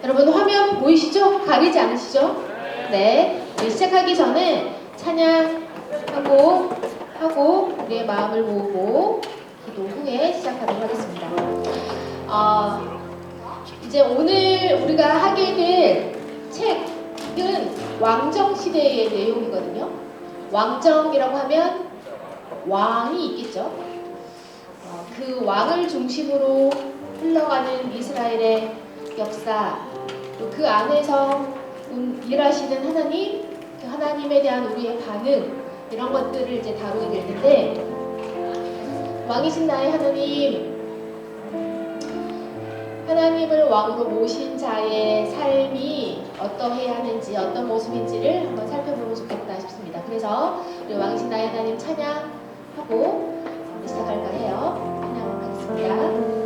여러분 화면 보이시죠? 가리지 않으시죠? 네. 시작하기 전에 찬양하고 우리의 마음을 모으고 기도 후에 시작하도록 하겠습니다. 이제 오늘 우리가 하게 될 책은 왕정시대의 내용이거든요. 왕정이라고 하면 왕이 있겠죠. 그 왕을 중심으로 흘러가는 이스라엘의 역사, 또 그 안에서 일하시는 하나님, 그 하나님에 대한 우리의 반응, 이런 것들을 이제 다루게 될 텐데, 왕이신 나의 하나님을 왕으로 모신 자의 삶이 어떠해야 하는지, 어떤 모습인지를 한번 살펴보면 좋겠다 싶습니다. 그래서 우리 왕이신 나의 하나님 찬양하고 시작할까 해요. 찬양하겠습니다.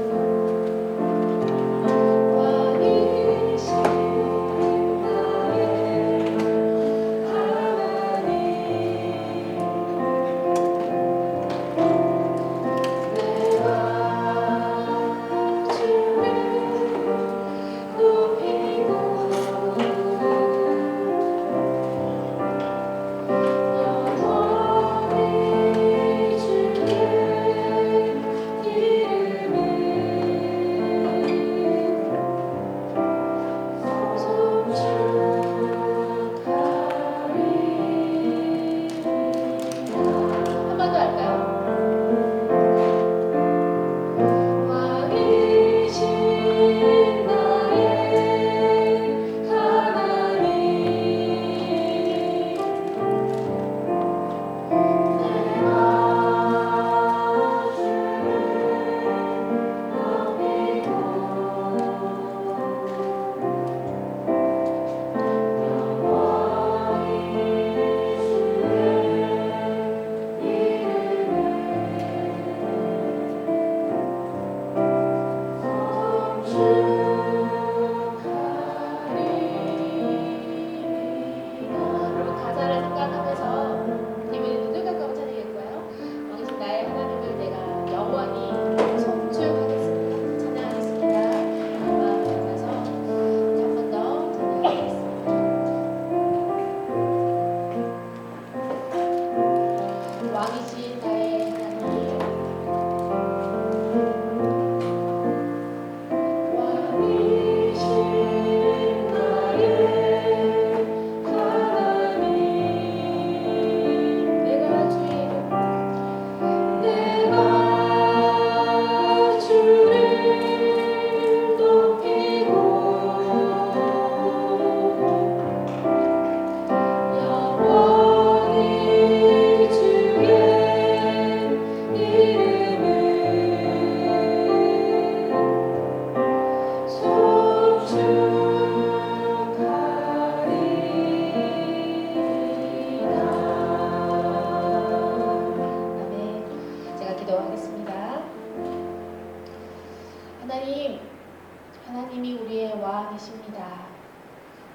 하나님이 우리의 왕이십니다.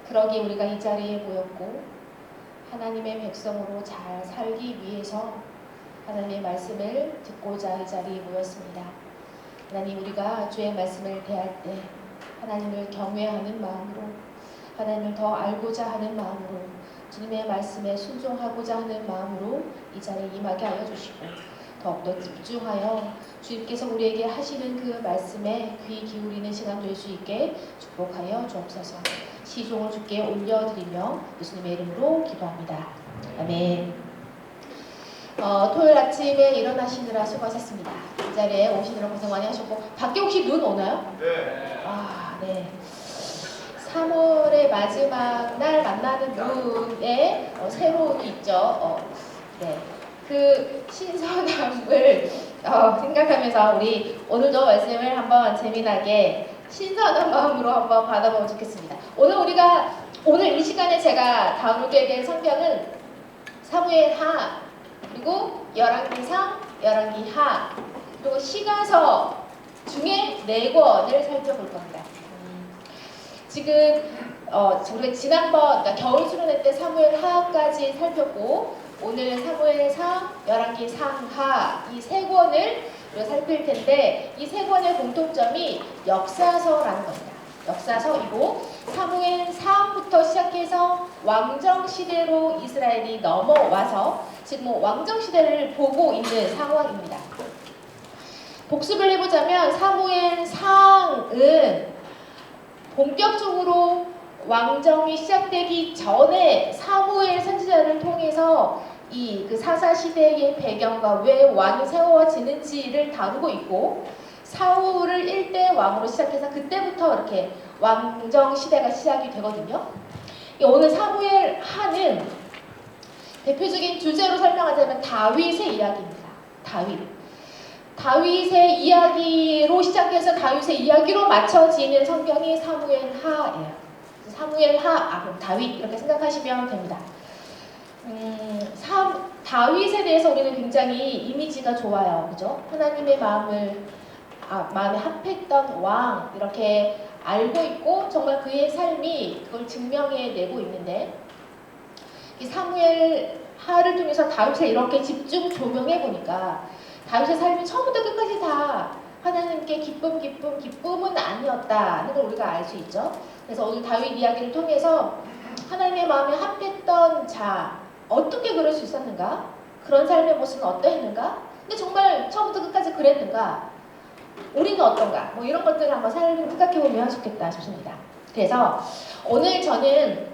그러기에 우리가 이 자리에 모였고 하나님의 백성으로 잘 살기 위해서 하나님의 말씀을 듣고자 이 자리에 모였습니다. 하나님, 우리가 주의 말씀을 대할 때 하나님을 경외하는 마음으로, 하나님을 더 알고자 하는 마음으로, 주님의 말씀에 순종하고자 하는 마음으로 이 자리에 임하게 하여 주시고, 더욱더 집중하여 주님께서 우리에게 하시는 그 말씀에 귀 기울이는 시간 될 수 있게 축복하여 주옵소서. 시종을 주께 올려드리며 예수님의 이름으로 기도합니다. 아멘. 토요일 아침에 일어나시느라 수고하셨습니다. 이 자리에 오시느라 고생 많이 하셨고, 밖에 혹시 눈 오나요? 네. 네. 3월의 마지막 날 만나는 눈에 새로움이 있죠. 네. 그 신선함을 생각하면서 우리 오늘도 말씀을 한번 재미나게 신선한 마음으로 한번 받아보면 좋겠습니다. 오늘 이 시간에 제가 다루게 될 성경은 사무엘 하, 그리고 열왕기상, 열왕기하, 그리고 시가서 중에 4권을 살펴볼 겁니다. 지금 우리가 지난번 그러니까 겨울 수련회 때 사무엘 하까지 살폈고, 오늘 사무엘상, 열왕기상, 하 이 3권을 우리가 살필 텐데, 이 3권의 공통점이 역사서라는 겁니다. 역사서이고 사무엘 4부터 시작해서 왕정 시대로 이스라엘이 넘어와서 지금 왕정 시대를 보고 있는 상황입니다. 복습을 해보자면 사무엘 상은 본격적으로 왕정이 시작되기 전에 사무엘 선지자를 통해서 이 그 사사 시대의 배경과 왜 왕이 세워지는지를 다루고 있고 사울을 1대 왕으로 시작해서 그때부터 이렇게 왕정 시대가 시작이 되거든요. 오늘 사무엘 하는 대표적인 주제로 설명하자면 다윗의 이야기입니다. 다윗의 이야기로 시작해서 다윗의 이야기로 맞춰지는 성경이 사무엘 하예요. 사무엘 하, 그럼 다윗 이렇게 생각하시면 됩니다. 다윗에 대해서 우리는 굉장히 이미지가 좋아요. 그죠? 하나님의 마음에 합했던 왕 이렇게 알고 있고 정말 그의 삶이 그걸 증명해내고 있는데 이 사무엘 하를 통해서 다윗을 이렇게 집중 조명해 보니까 다윗의 삶이 처음부터 끝까지 다 하나님께 기쁨은 아니었다는 걸 우리가 알 수 있죠. 그래서 오늘 다윗 이야기를 통해서 하나님의 마음에 합했던 자 어떻게 그럴 수 있었는가? 그런 삶의 모습은 어떠했는가? 근데 정말 처음부터 끝까지 그랬는가? 우리는 어떤가? 뭐 이런 것들을 한번 생각해보면 좋겠다 싶습니다. 그래서 오늘 저는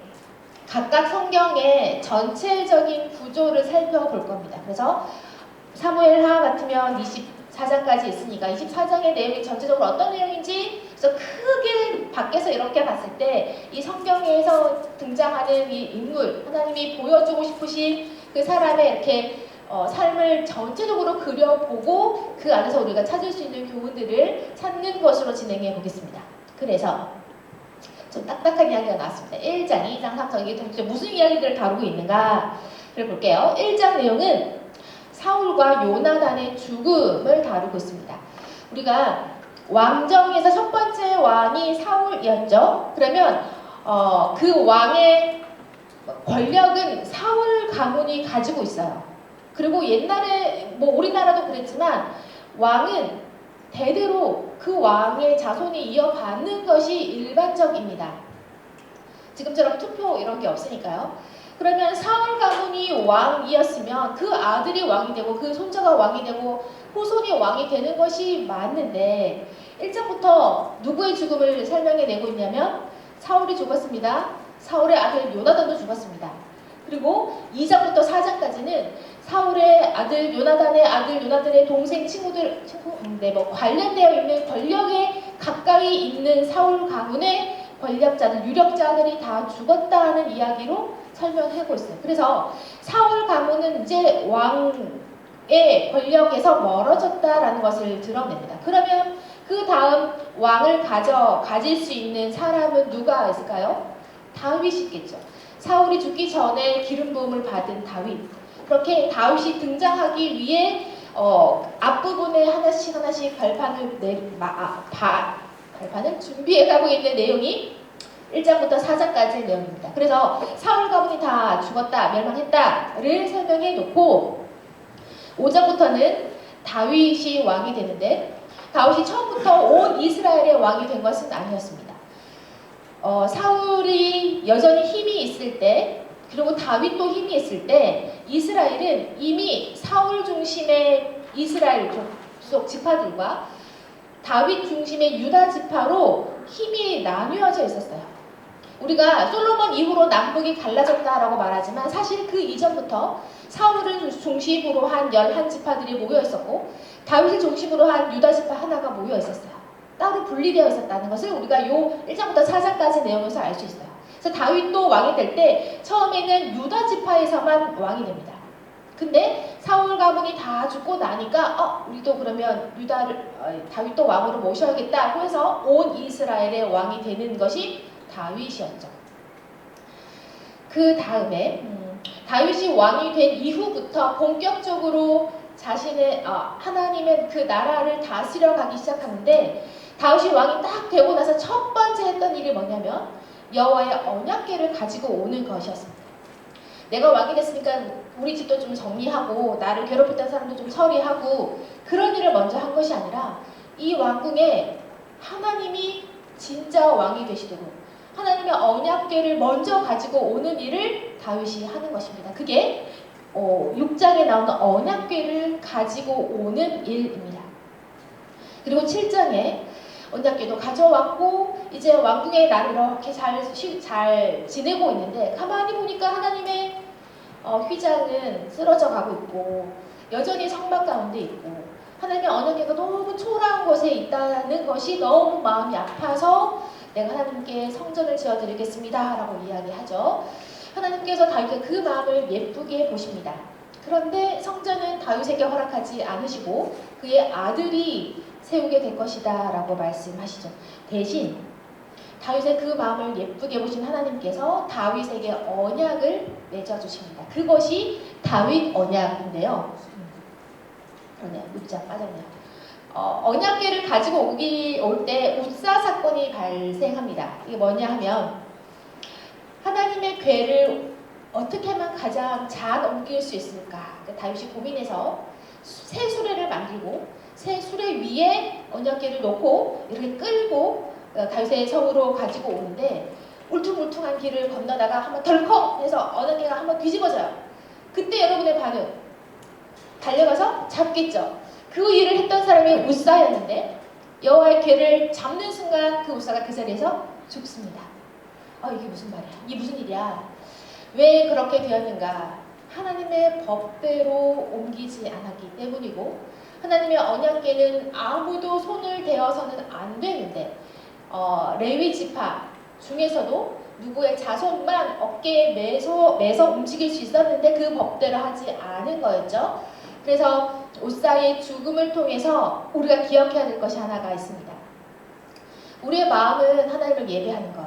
각각 성경의 전체적인 구조를 살펴볼 겁니다. 그래서 사무엘하 같으면 24장까지 있으니까 24장의 내용이 전체적으로 어떤 내용인지 그래서 크게 밖에서 이렇게 봤을 때 이 성경에서 등장하는 이 인물 하나님이 보여주고 싶으신 그 사람의 이렇게 삶을 전체적으로 그려보고 그 안에서 우리가 찾을 수 있는 교훈들을 찾는 것으로 진행해 보겠습니다. 그래서 좀 딱딱한 이야기가 나왔습니다. 1장, 2장, 3장 이게 도대체 무슨 이야기들을 다루고 있는가를 볼게요. 1장 내용은 사울과 요나단의 죽음을 다루고 있습니다. 우리가 왕정에서 첫 번째 왕이 사울이었죠. 그러면 그 왕의 권력은 사울 가문이 가지고 있어요. 그리고 옛날에 뭐 우리나라도 그랬지만 왕은 대대로 그 왕의 자손이 이어받는 것이 일반적입니다. 지금처럼 투표 이런 게 없으니까요. 그러면 사울 가문이 왕이었으면 그 아들이 왕이 되고 그 손자가 왕이 되고 후손이 왕이 되는 것이 맞는데 1장부터 누구의 죽음을 설명해내고 있냐면 사울이 죽었습니다. 사울의 아들 요나단도 죽었습니다. 그리고 2장부터 4장까지는 사울의 아들 요나단의 아들 요나단의 동생 뭐 관련되어 있는 권력에 가까이 있는 사울 가문의 권력자들, 유력자들이 다 죽었다는 이야기로 설명하고 있어요. 그래서 사울 가문은 이제 왕의 권력에서 멀어졌다라는 것을 드러냅니다. 그러면 그 다음 왕을 가질 수 있는 사람은 누가 있을까요? 다윗이겠죠. 사울이 죽기 전에 기름 부음을 받은 다윗. 그렇게 다윗이 등장하기 위해 앞부분에 하나씩 발판을 준비해가고 있는 내용이 1장부터 4장까지의 내용입니다. 그래서 사울 가문이 다 죽었다, 멸망했다를 설명해 놓고 5장부터는 다윗이 왕이 되는데 다윗이 처음부터 온 이스라엘의 왕이 된 것은 아니었습니다. 사울이 여전히 힘이 있을 때 그리고 다윗도 힘이 있을 때 이스라엘은 이미 사울 중심의 이스라엘 족 지파들과 다윗 중심의 유다 지파로 힘이 나뉘어져 있었어요. 우리가 솔로몬 이후로 남북이 갈라졌다라고 말하지만 사실 그 이전부터 사울을 중심으로 한 11지파들이 모여 있었고 다윗을 중심으로 한 유다 지파 하나가 모여 있었어요. 따로 분리되어 있었다는 것을 우리가 요 1장부터 4장까지 내용에서 알 수 있어요. 그래서 다윗도 왕이 될 때 처음에는 유다 지파에서만 왕이 됩니다. 근데 사울 가문이 다 죽고 나니까 우리도 그러면 다윗도 왕으로 모셔야겠다고 해서 온 이스라엘의 왕이 되는 것이 다윗이었죠. 그 다음에 다윗이 왕이 된 이후부터 본격적으로 자신의 하나님의 그 나라를 다스려 가기 시작하는데 다윗이 왕이 딱 되고 나서 첫 번째 했던 일이 뭐냐면 여호와의 언약궤를 가지고 오는 것이었습니다. 내가 왕이 됐으니까 우리 집도 좀 정리하고 나를 괴롭혔던 사람도 좀 처리하고 그런 일을 먼저 한 것이 아니라 이 왕궁에 하나님이 진짜 왕이 되시도록 하나님의 언약궤를 먼저 가지고 오는 일을 다윗이 하는 것입니다. 그게 6장에 나오는 언약궤를 가지고 오는 일입니다. 그리고 7장에 언약궤도 가져왔고 이제 왕궁의 날을 이렇게 잘 지내고 있는데 가만히 보니까 하나님의 휘장은 쓰러져 가고 있고 여전히 성막 가운데 있고 하나님의 언약궤가 너무 초라한 곳에 있다는 것이 너무 마음이 아파서 내가 하나님께 성전을 지어드리겠습니다 라고 이야기하죠. 하나님께서 다윗의 그 마음을 예쁘게 보십니다. 그런데 성전은 다윗에게 허락하지 않으시고 그의 아들이 세우게 될 것이다 라고 말씀하시죠. 대신 다윗의 그 마음을 예쁘게 보신 하나님께서 다윗에게 언약을 맺어주십니다. 그것이 다윗 언약인데요. 그러네요. 6장 빠졌네요. 언약궤를 가지고 올 때 웃사 사건이 발생합니다. 이게 뭐냐 하면 하나님의 궤를 어떻게 하면 가장 잘 옮길 수 있을까? 다윗이 고민해서 새 수레를 만들고 새 수레 위에 언약궤를 놓고 이렇게 끌고 다윗의 성으로 가지고 오는데 울퉁불퉁한 길을 건너다가 한번 덜컥 해서 언약궤가 한번 뒤집어져요. 그때 여러분의 반응 달려가서 잡겠죠. 그 일을 했던 사람이 웃사였는데 여호와의 궤를 잡는 순간 그 웃사가 그 자리에서 죽습니다. 이게 무슨 말이야? 이게 무슨 일이야? 왜 그렇게 되었는가? 하나님의 법대로 옮기지 않았기 때문이고 하나님의 언약궤는 아무도 손을 대어서는 안 되는데 레위 지파 중에서도 누구의 자손만 어깨에 매서 움직일 수 있었는데 그 법대로 하지 않은 거였죠. 그래서 웃사의 죽음을 통해서 우리가 기억해야 될 것이 하나가 있습니다. 우리의 마음은 하나님을 예배하는 것,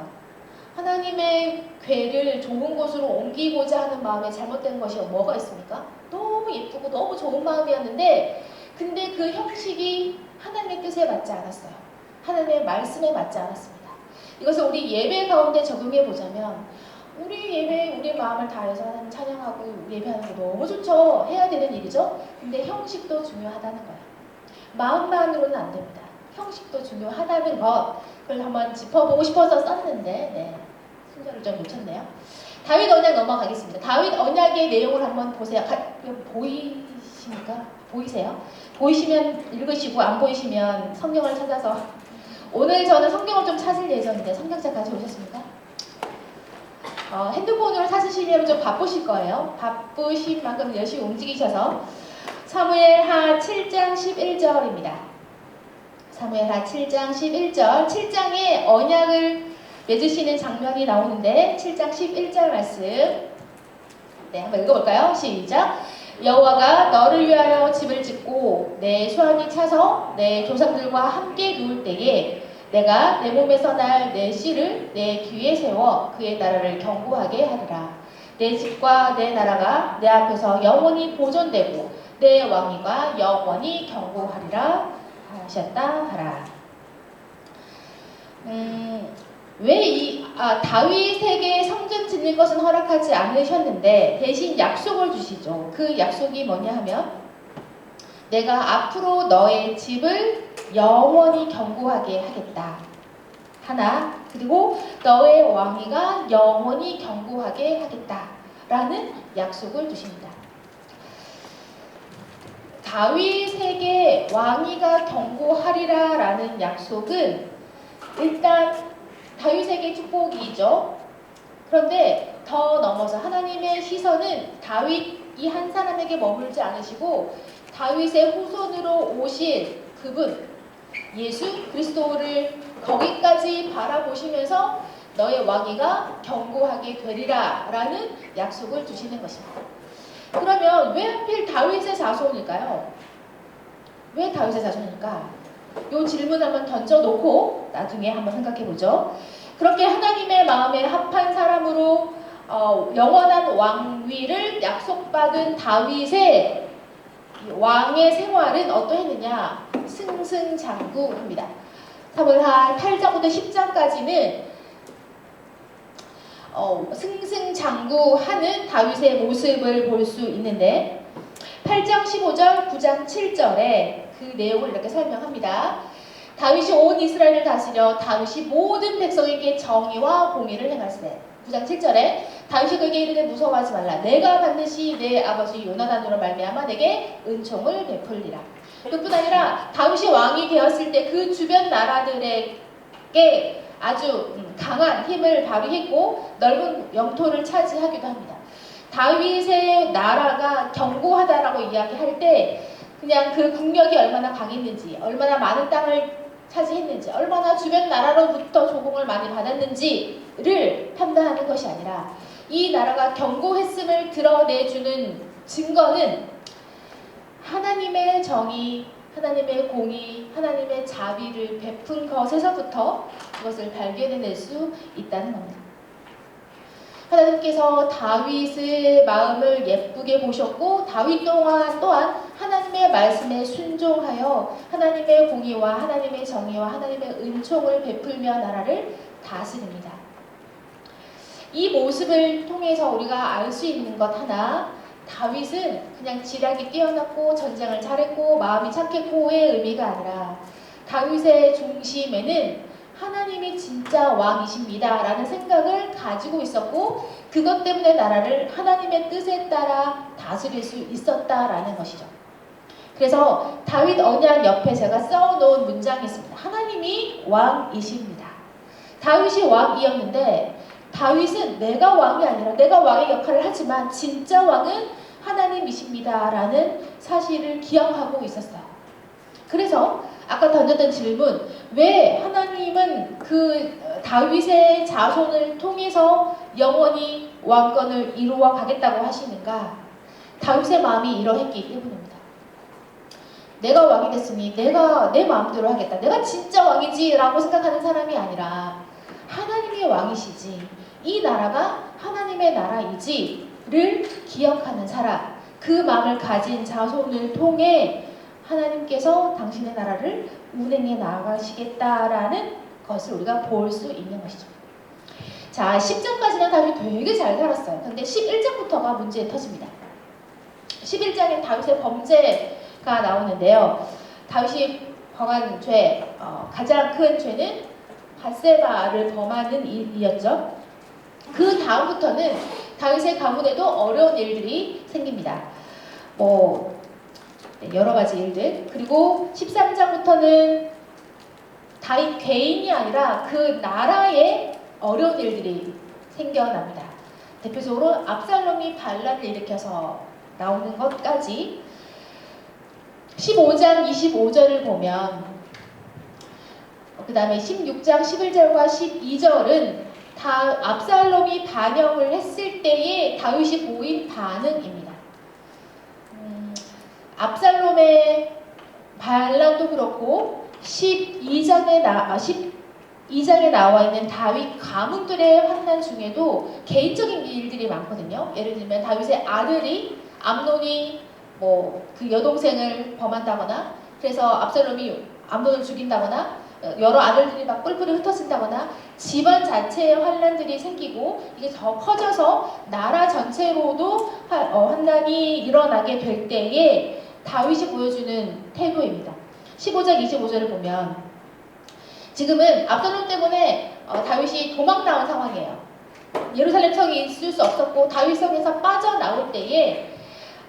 하나님의 궤를 좋은 곳으로 옮기고자 하는 마음에 잘못된 것이 뭐가 있습니까? 너무 예쁘고 너무 좋은 마음이었는데 근데 그 형식이 하나님의 뜻에 맞지 않았어요. 하나님의 말씀에 맞지 않았습니다. 이것을 우리 예배 가운데 적용해 보자면 우리 예배, 우리 마음을 다해서 하나님 찬양하고 예배하는 거 너무 좋죠. 해야 되는 일이죠. 근데 형식도 중요하다는 거예요. 마음만으로는 안 됩니다. 형식도 중요하다는 것, 그걸 한번 짚어보고 싶어서 썼는데 순서를 좀 놓쳤네요. 다윗 언약 넘어가겠습니다. 다윗 언약의 내용을 한번 보세요. 보이십니까? 보이세요? 보이시면 읽으시고 안 보이시면 성경을 찾아서 오늘 저는 성경을 좀 찾을 예정인데 성경책 가져오셨습니까? 핸드폰으로 찾으시려면 좀 바쁘실 거예요. 바쁘신 만큼 열심히 움직이셔서 사무엘하 7장 11절입니다. 사무엘하 7장 11절 7장에 언약을 맺으시는 장면이 나오는데 7장 11절 말씀 한번 읽어볼까요? 시작! 여호와가 너를 위하여 집을 짓고 내 수완이 차서 내 조상들과 함께 누울 때에 내가 내 몸에서 날 내 씨를 내 귀에 세워 그의 나라를 견고하게 하리라. 내 집과 내 나라가 내 앞에서 영원히 보존되고 내 왕위가 영원히 견고하리라 하셨다 하라. 왜 다윗에게 성전 짓는 것은 허락하지 않으셨는데 대신 약속을 주시죠. 그 약속이 뭐냐 하면 내가 앞으로 너의 집을 영원히 견고하게 하겠다. 하나, 그리고 너의 왕위가 영원히 견고하게 하겠다. 라는 약속을 주십니다. 다윗에게 왕위가 견고하리라 라는 약속은 일단 다윗에게 축복이죠. 그런데 더 넘어서 하나님의 시선은 다윗 이 한 사람에게 머물지 않으시고 다윗의 후손으로 오실 그분 예수 그리스도를 거기까지 바라보시면서 너의 왕위가 견고하게 되리라 라는 약속을 주시는 것입니다. 그러면 왜 하필 다윗의 자손일까요? 왜 다윗의 자손일까? 이 질문 한번 던져놓고 나중에 한번 생각해보죠. 그렇게 하나님의 마음에 합한 사람으로 영원한 왕위를 약속받은 다윗의 왕의 생활은 어떠했느냐? 승승장구합니다. 사무엘하 8장부터 10장까지는 승승장구하는 다윗의 모습을 볼 수 있는데 8장 15절, 9장 7절에 그 내용을 이렇게 설명합니다. 다윗이 온 이스라엘을 다스려 다윗이 모든 백성에게 정의와 공의를 행할세. 9장 7절에 다윗이 그에게 이르되 무서워하지 말라. 내가 반드시 내 아버지 요나단으로 말미암아 내게 은총을 베풀리라. 그뿐 아니라 다윗이 왕이 되었을 때 그 주변 나라들에게 아주 강한 힘을 발휘했고 넓은 영토를 차지하기도 합니다. 다윗의 나라가 견고하다라고 이야기할 때 그냥 그 국력이 얼마나 강했는지, 얼마나 많은 땅을 차지했는지, 얼마나 주변 나라로부터 조공을 많이 받았는지를 판단하는 것이 아니라 이 나라가 견고했음을 드러내주는 증거는 하나님의 정의, 하나님의 공의, 하나님의 자비를 베푼 것에서부터 그것을 발견해낼 수 있다는 겁니다. 하나님께서 다윗의 마음을 예쁘게 보셨고 다윗 또한 하나님의 말씀에 순종하여 하나님의 공의와 하나님의 정의와 하나님의 은총을 베풀며 나라를 다스립니다. 이 모습을 통해서 우리가 알 수 있는 것 하나, 다윗은 그냥 지략이 뛰어났고 전쟁을 잘했고 마음이 착했고의 의미가 아니라 다윗의 중심에는 하나님이 진짜 왕이십니다 라는 생각을 가지고 있었고 그것 때문에 나라를 하나님의 뜻에 따라 다스릴 수 있었다라는 것이죠. 그래서 다윗 언약 옆에 제가 써놓은 문장이 있습니다. 하나님이 왕이십니다. 다윗이 왕이었는데 다윗은 내가 왕이 아니라 내가 왕의 역할을 하지만 진짜 왕은 하나님이십니다 라는 사실을 기억하고 있었어요. 그래서 아까 던졌던 질문, 왜 하나님은 그 다윗의 자손을 통해서 영원히 왕권을 이루어 가겠다고 하시는가? 다윗의 마음이 이러했기 때문입니다. 내가 왕이 됐으니 내가 내 마음대로 하겠다. 내가 진짜 왕이지 라고 생각하는 사람이 아니라 하나님이 왕이시지, 이 나라가 하나님의 나라이지를 기억하는 사람, 그 마음을 가진 자손을 통해 하나님께서 당신의 나라를 운행해 나가시겠다라는 것을 우리가 볼 수 있는 것이죠. 자, 10장까지는 다윗이 되게 잘 살았어요. 근데 11장부터가 문제에 터집니다. 11장에 다윗의 범죄가 나오는데요. 다윗이 범한 죄, 가장 큰 죄는 밧세바를 범하는 일이었죠. 그 다음부터는 다윗의 가문에도 어려운 일들이 생깁니다. 여러 가지 일들. 그리고 13장부터는 다윗 개인이 아니라 그 나라에 어려운 일들이 생겨납니다. 대표적으로 압살롬이 반란을 일으켜서 나오는 것까지 15장 25절을 보면, 그 다음에 16장 11절과 12절은 다 압살롬이 반역을 했을 때의 다윗이 보인 반응입니다. 압살롬의 반란도 그렇고 12장에 나와 있는 다윗 가문들의 환난 중에도 개인적인 일들이 많거든요. 예를 들면 다윗의 아들이 암논이 그 여동생을 범한다거나, 그래서 압살롬이 암논을 죽인다거나, 여러 아들들이 막 뿔뿔이 흩어진다거나, 집안 자체에 환난들이 생기고 이게 더 커져서 나라 전체로도 환난이 일어나게 될 때에 다윗이 보여주는 태도입니다. 15장 25절을 보면 지금은 압살롬 때문에 다윗이 도망 나온 상황이에요. 예루살렘 성이 있을 수 없었고 다윗 성에서 빠져나올 때에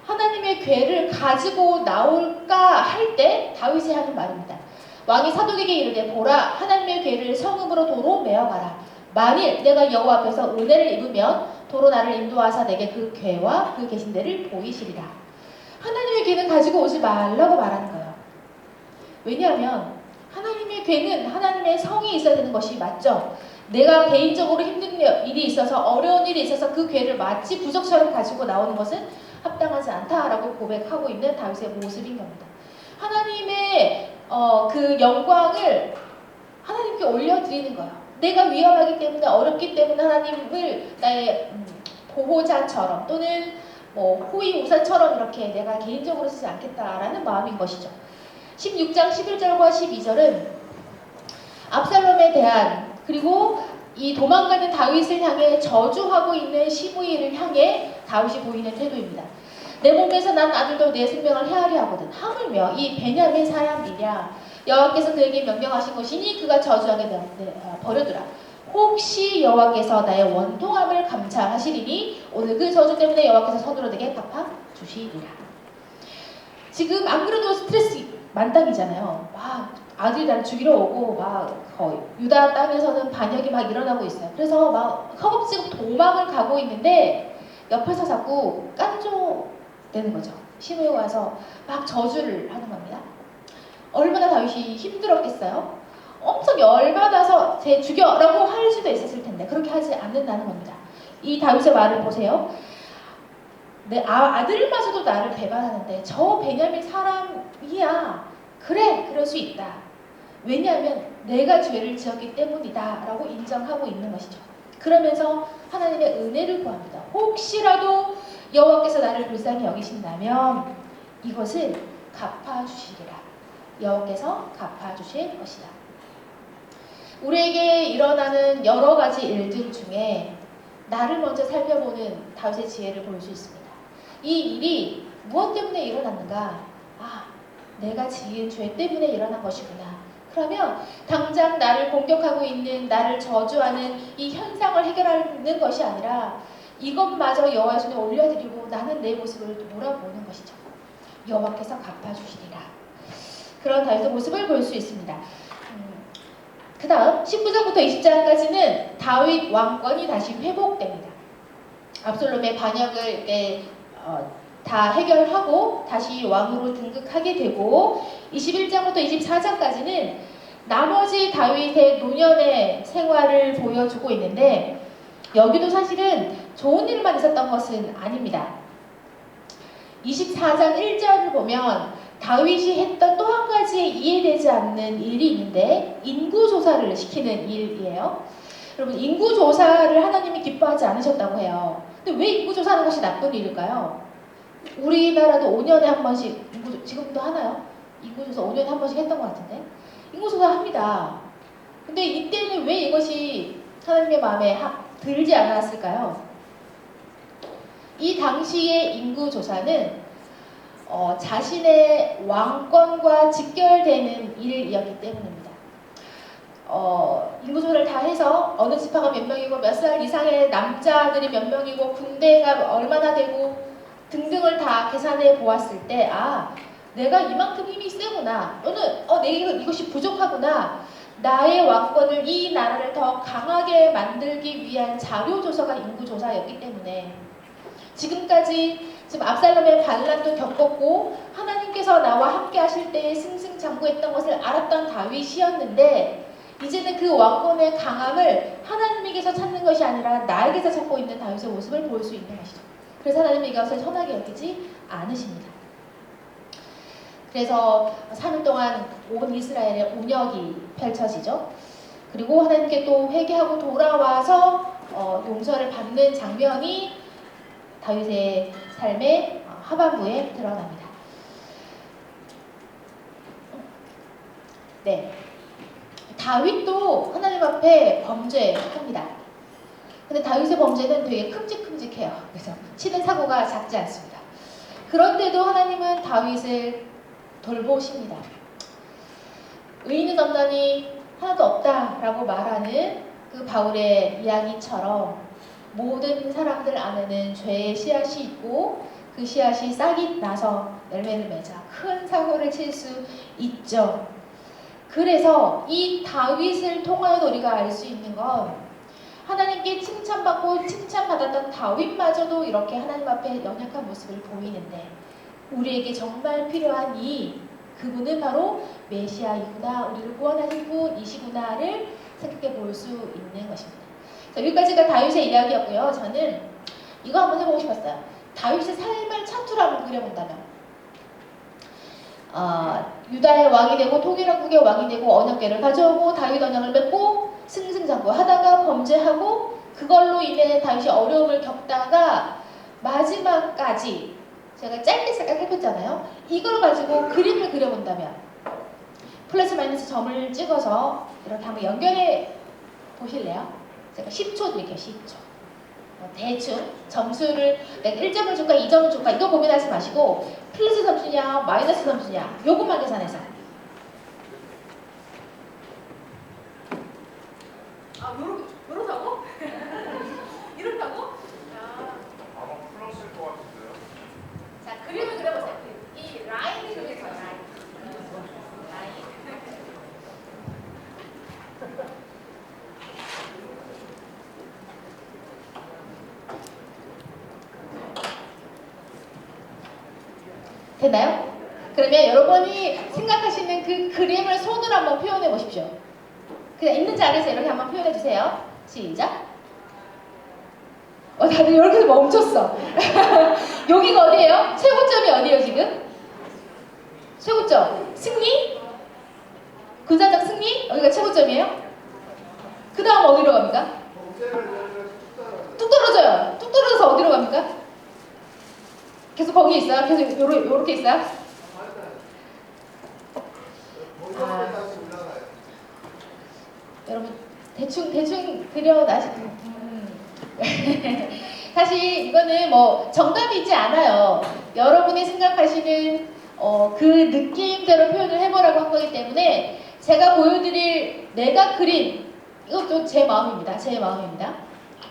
하나님의 궤를 가지고 나올까 할 때 다윗이 하는 말입니다. 왕이 사독에게 이르되 보라, 하나님의 궤를 성읍으로 도로 메어가라. 만일 내가 여호와 앞에서 은혜를 입으면 도로 나를 인도하사 내게 그 궤와 그 계신 데를 보이시리라. 하나님의 궤는 가지고 오지 말라고 말하는 거예요. 왜냐하면 하나님의 궤는 하나님의 성이 있어야 되는 것이 맞죠. 내가 개인적으로 힘든 일이 있어서, 어려운 일이 있어서 그 궤를 마치 부적처럼 가지고 나오는 것은 합당하지 않다라고 고백하고 있는 다윗의 모습인 겁니다. 하나님의 그 영광을 하나님께 올려드리는 거예요. 내가 위험하기 때문에, 어렵기 때문에 하나님을 나의 보호자처럼 또는 호위무사처럼 이렇게 내가 개인적으로 쓰지 않겠다라는 마음인 것이죠. 16장 11절과 12절은 압살롬에 대한, 그리고 이 도망가는 다윗을 향해 저주하고 있는 시므이를 향해 다윗이 보이는 태도입니다. 내 몸에서 난 아들도 내 생명을 헤아려 하거든. 하물며 이 베냐민 사람이냐, 여호와께서 그에게 명령하신 것이니 그가 저주하게 버려두라. 혹시 여호와께서 나의 원통함을 감찰하시리니 오늘 그 저주 때문에 여호와께서 손으로 내게 갚아주시리라. 지금 안 그래도 스트레스 만땅이잖아요. 막 아들이 나를 죽이러 오고 막 거의 유다 땅에서는 반역이 막 일어나고 있어요. 그래서 막 허겁지겁 도망을 가고 있는데 옆에서 자꾸 깐족대는 거죠. 시므에 와서 막 저주를 하는 겁니다. 얼마나 다윗이 힘들었겠어요? 엄청 열받아서 쟤 죽여라고 할 수도 있었을 텐데 그렇게 하지 않는다는 겁니다. 이 다윗의 말을 보세요. 내 아들마저도 나를 배반하는데 저 베냐민 사람이야. 그래, 그럴 수 있다. 왜냐하면 내가 죄를 지었기 때문이다 라고 인정하고 있는 것이죠. 그러면서 하나님의 은혜를 구합니다. 혹시라도 여호와께서 나를 불쌍히 여기신다면 이것을 갚아주시리라. 여호와께서 갚아주실 것이다. 우리에게 일어나는 여러 가지 일들 중에 나를 먼저 살펴보는 다윗의 지혜를 볼 수 있습니다. 이 일이 무엇 때문에 일어났는가? 내가 지은 죄 때문에 일어난 것이구나. 그러면 당장 나를 공격하고 있는, 나를 저주하는 이 현상을 해결하는 것이 아니라 이것마저 여호와의 손에 올려드리고 나는 내 모습을 돌아보는 것이죠. 여호와께서 갚아주시리라. 그런 다윗의 모습을 볼 수 있습니다. 그 다음 19장부터 20장까지는 다윗 왕권이 다시 회복됩니다. 압살롬의 반역을 다 해결하고 다시 왕으로 등극하게 되고 21장부터 24장까지는 나머지 다윗의 노년의 생활을 보여주고 있는데 여기도 사실은 좋은 일만 있었던 것은 아닙니다. 24장 1절을 보면 다윗이 했던 또 한 가지 이해되지 않는 일이 있는데 인구조사를 시키는 일이에요. 여러분 인구조사를 하나님이 기뻐하지 않으셨다고 해요. 근데 왜 인구조사하는 것이 나쁜 일일까요? 우리나라도 5년에 한 번씩 지금도 하나요? 인구조사 5년에 한 번씩 했던 것 같은데 인구조사 합니다. 근데 이때는 왜 이것이 하나님의 마음에 들지 않았을까요? 이 당시의 인구조사는 자신의 왕권과 직결되는 일이었기 때문입니다. 인구조사를 다 해서 어느 지파가 몇 명이고 몇 살 이상의 남자들이 몇 명이고 군대가 얼마나 되고 등등을 다 계산해 보았을 때 내가 이만큼 힘이 세구나. 너는 이것이 부족하구나. 나의 왕권을 이 나라를 더 강하게 만들기 위한 자료조사가 인구조사였기 때문에 지금까지 지금 압살롬의 반란도 겪었고 하나님께서 나와 함께 하실 때에 승승장구했던 것을 알았던 다윗이었는데 이제는 그 왕권의 강함을 하나님에게서 찾는 것이 아니라 나에게서 찾고 있는 다윗의 모습을 볼 수 있는 것이죠. 그래서 하나님이 이것을 선하게 여기지 않으십니다. 그래서 3일 동안 온 이스라엘의 운역이 펼쳐지죠. 그리고 하나님께 또 회개하고 돌아와서 용서를 받는 장면이 다윗의 삶의 하반부에 드러납니다. 네, 다윗도 하나님 앞에 범죄합니다. 근데 다윗의 범죄는 되게 큼직큼직해요. 그래서 치는 사고가 작지 않습니다. 그런데도 하나님은 다윗을 돌보십니다. 의인은 없나니 하나도 없다라고 말하는 그 바울의 이야기처럼 모든 사람들 안에는 죄의 씨앗이 있고 그 씨앗이 싹이 나서 열매를 맺아 큰 사고를 칠 수 있죠. 그래서 이 다윗을 통하여 우리가 알 수 있는 건 하나님께 칭찬받고 칭찬받았던 다윗마저도 이렇게 하나님 앞에 연약한 모습을 보이는데 우리에게 정말 필요한 그분은 바로 메시아이구나, 우리를 구원하실 분이시구나를 생각해 볼 수 있는 것입니다. 자, 여기까지가 다윗의 이야기였고요. 저는 이거 한번 해보고 싶었어요. 다윗의 삶을 차트로 한번 그려본다면 유다의 왕이 되고 통일왕국의 왕이 되고 언약궤를 가져오고 다윗 언약을 맺고 승승장구 하다가 범죄하고 그걸로 인해 다윗이 어려움을 겪다가 마지막까지 제가 짧게 생각해봤잖아요. 이걸 가지고 그림을 그려본다면 플러스 마이너스 점을 찍어서 이렇게 한번 연결해 보실래요? 제가 10초 드릴게요. 10초. 대충 점수를 내가 1점을 줄까 2점을 줄까 이거 고민하지 마시고 플러스 점수냐 마이너스 점수냐 요것만 계산해서 됐나요? 그러면 여러분이 생각하시는 그 그림을 손으로 한번 표현해 보십시오. 그냥 있는 자리에서 이렇게 한번 표현해 주세요. 시작. 다들 이렇게 멈췄어. 여기가 어디예요? 최고점이 어디예요 지금? 최고점. 승리? 군사적 승리? 여기가 최고점이에요? 그 다음 어디로 갑니까? 뚝 떨어져요. 뚝 떨어져서 어디로 갑니까? 계속 거기 있어요? 계속 요렇게 있어요? 여러분 대충 그려나시 사실 이거는 뭐 정답이지 않아요. 여러분이 생각하시는 그 느낌대로 표현을 해보라고 한 거기 때문에 제가 보여드릴 내가 그린 이것도 제 마음입니다. 제 마음입니다.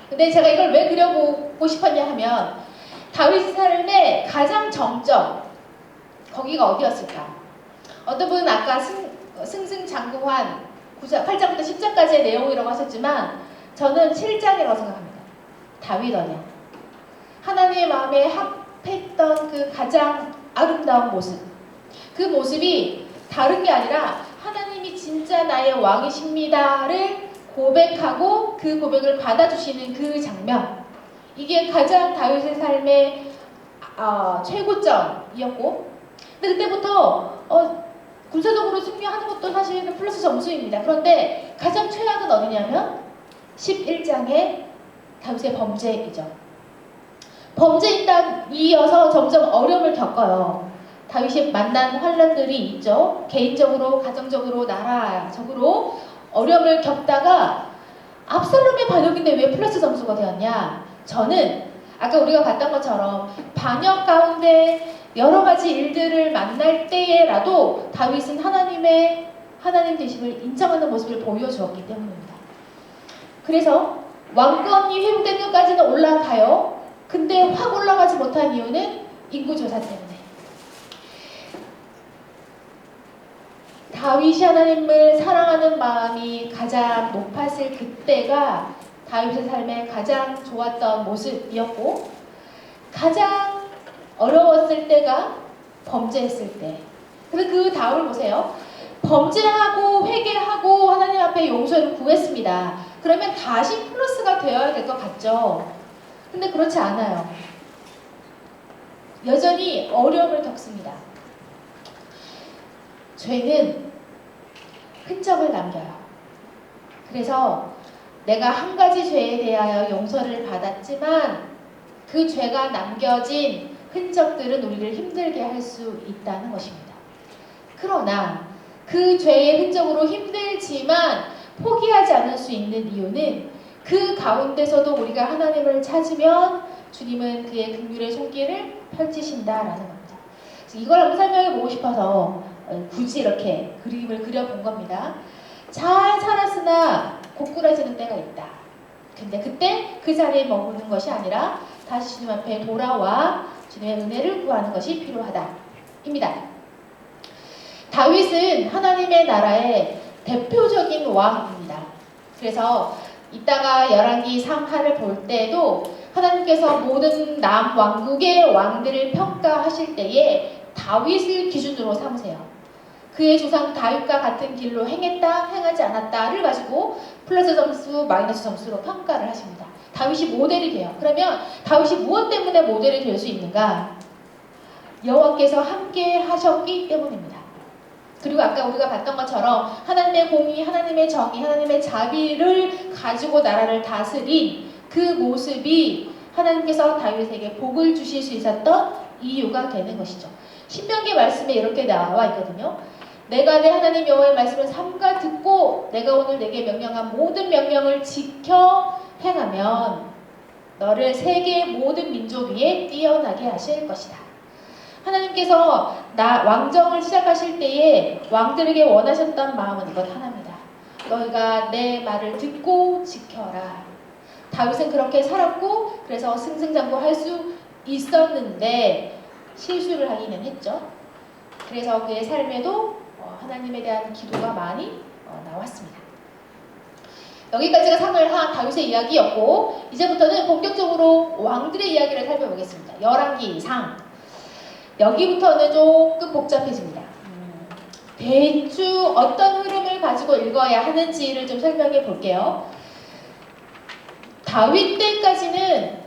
근데 제가 이걸 왜 그려보고 싶었냐 하면 다윗 삶의 가장 정점 거기가 어디였을까? 어떤 분은 아까 승승장구한 8장부터 10장까지의 내용이라고 하셨지만 저는 7장이라고 생각합니다. 다윗 언약. 하나님의 마음에 합했던 그 가장 아름다운 모습. 그 모습이 다른 게 아니라 하나님이 진짜 나의 왕이십니다를 고백하고 그 고백을 받아주시는 그 장면. 이게 가장 다윗의 삶의 최고점이었고 근데 그때부터 군사적으로 승리하는 것도 사실은 플러스 점수입니다. 그런데 가장 최악은 어디냐면 11장의 다윗의 범죄이죠. 범죄에 이어서 점점 어려움을 겪어요. 다윗이 만난 환란들이 있죠. 개인적으로, 가정적으로, 나라적으로 어려움을 겪다가 압살롬의 반역인데 왜 플러스 점수가 되었냐? 저는 아까 우리가 봤던 것처럼 반역 가운데 여러 가지 일들을 만날 때에라도 다윗은 하나님 되심을 인정하는 모습을 보여주었기 때문입니다. 그래서 왕권이 회복된 것까지는 올라가요. 근데 확 올라가지 못한 이유는 인구조사 때문에. 다윗이 하나님을 사랑하는 마음이 가장 높았을 그때가 다윗의 삶에 가장 좋았던 모습이었고 가장 어려웠을 때가 범죄했을 때. 그래서 그 다음을 보세요. 범죄하고 회개하고 하나님 앞에 용서를 구했습니다. 그러면 다시 플러스가 되어야 될 것 같죠. 근데 그렇지 않아요. 여전히 어려움을 겪습니다. 죄는 흔적을 남겨요. 그래서 내가 한 가지 죄에 대하여 용서를 받았지만 그 죄가 남겨진 흔적들은 우리를 힘들게 할 수 있다는 것입니다. 그러나 그 죄의 흔적으로 힘들지만 포기하지 않을 수 있는 이유는 그 가운데서도 우리가 하나님을 찾으면 주님은 그의 긍휼의 손길을 펼치신다라는 겁니다. 이걸 한번 설명해 보고 싶어서 굳이 이렇게 그림을 그려본 겁니다. 잘 살았으나 고꾸라지는 때가 있다. 근데 그때 그 자리에 머무는 것이 아니라 다시 주님 앞에 돌아와 주님의 은혜를 구하는 것이 필요하다. 입니다. 다윗은 하나님의 나라의 대표적인 왕입니다. 그래서 이따가 열왕기 상하를 볼 때도 하나님께서 모든 남왕국의 왕들을 평가하실 때에 다윗을 기준으로 삼으세요. 그의 조상 다윗과 같은 길로 행했다, 행하지 않았다를 가지고 플러스 점수, 마이너스 점수로 평가를 하십니다. 다윗이 모델이 돼요. 그러면 다윗이 무엇 때문에 모델이 될 수 있는가? 여호와께서 함께 하셨기 때문입니다. 그리고 아까 우리가 봤던 것처럼 하나님의 공의, 하나님의 정의, 하나님의 자비를 가지고 나라를 다스린 그 모습이 하나님께서 다윗에게 복을 주실 수 있었던 이유가 되는 것이죠. 신명기 말씀에 이렇게 나와 있거든요. 내가 내 하나님 여호와의 말씀을 삼가 듣고 내가 오늘 내게 명령한 모든 명령을 지켜 행하면 너를 세계의 모든 민족 위에 뛰어나게 하실 것이다. 하나님께서 왕정을 시작하실 때에 왕들에게 원하셨던 마음은 이것 하나입니다. 너희가 내 말을 듣고 지켜라. 다윗은 그렇게 살았고 그래서 승승장구할 수 있었는데 실수를 하기는 했죠. 그래서 그의 삶에도 하나님에 대한 기도가 많이 나왔습니다. 여기까지가 상을한 다윗의 이야기였고 이제부터는 본격적으로 왕들의 이야기를 살펴보겠습니다. 열왕기 상. 여기부터는 조금 복잡해집니다. 대충 어떤 흐름을 가지고 읽어야 하는지를 좀 설명해 볼게요. 다윗 때까지는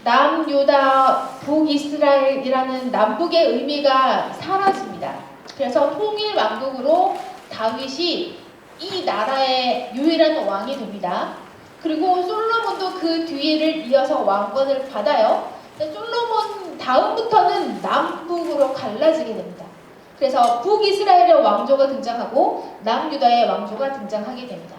남유다, 북이스라엘이라는 남북의 의미가 사라집니다. 그래서 통일왕국으로 다윗이 이 나라의 유일한 왕이 됩니다. 그리고 솔로몬도 그 뒤를 이어서 왕권을 받아요. 솔로몬 다음부터는 남북으로 갈라지게 됩니다. 그래서 북이스라엘의 왕조가 등장하고 남유다의 왕조가 등장하게 됩니다.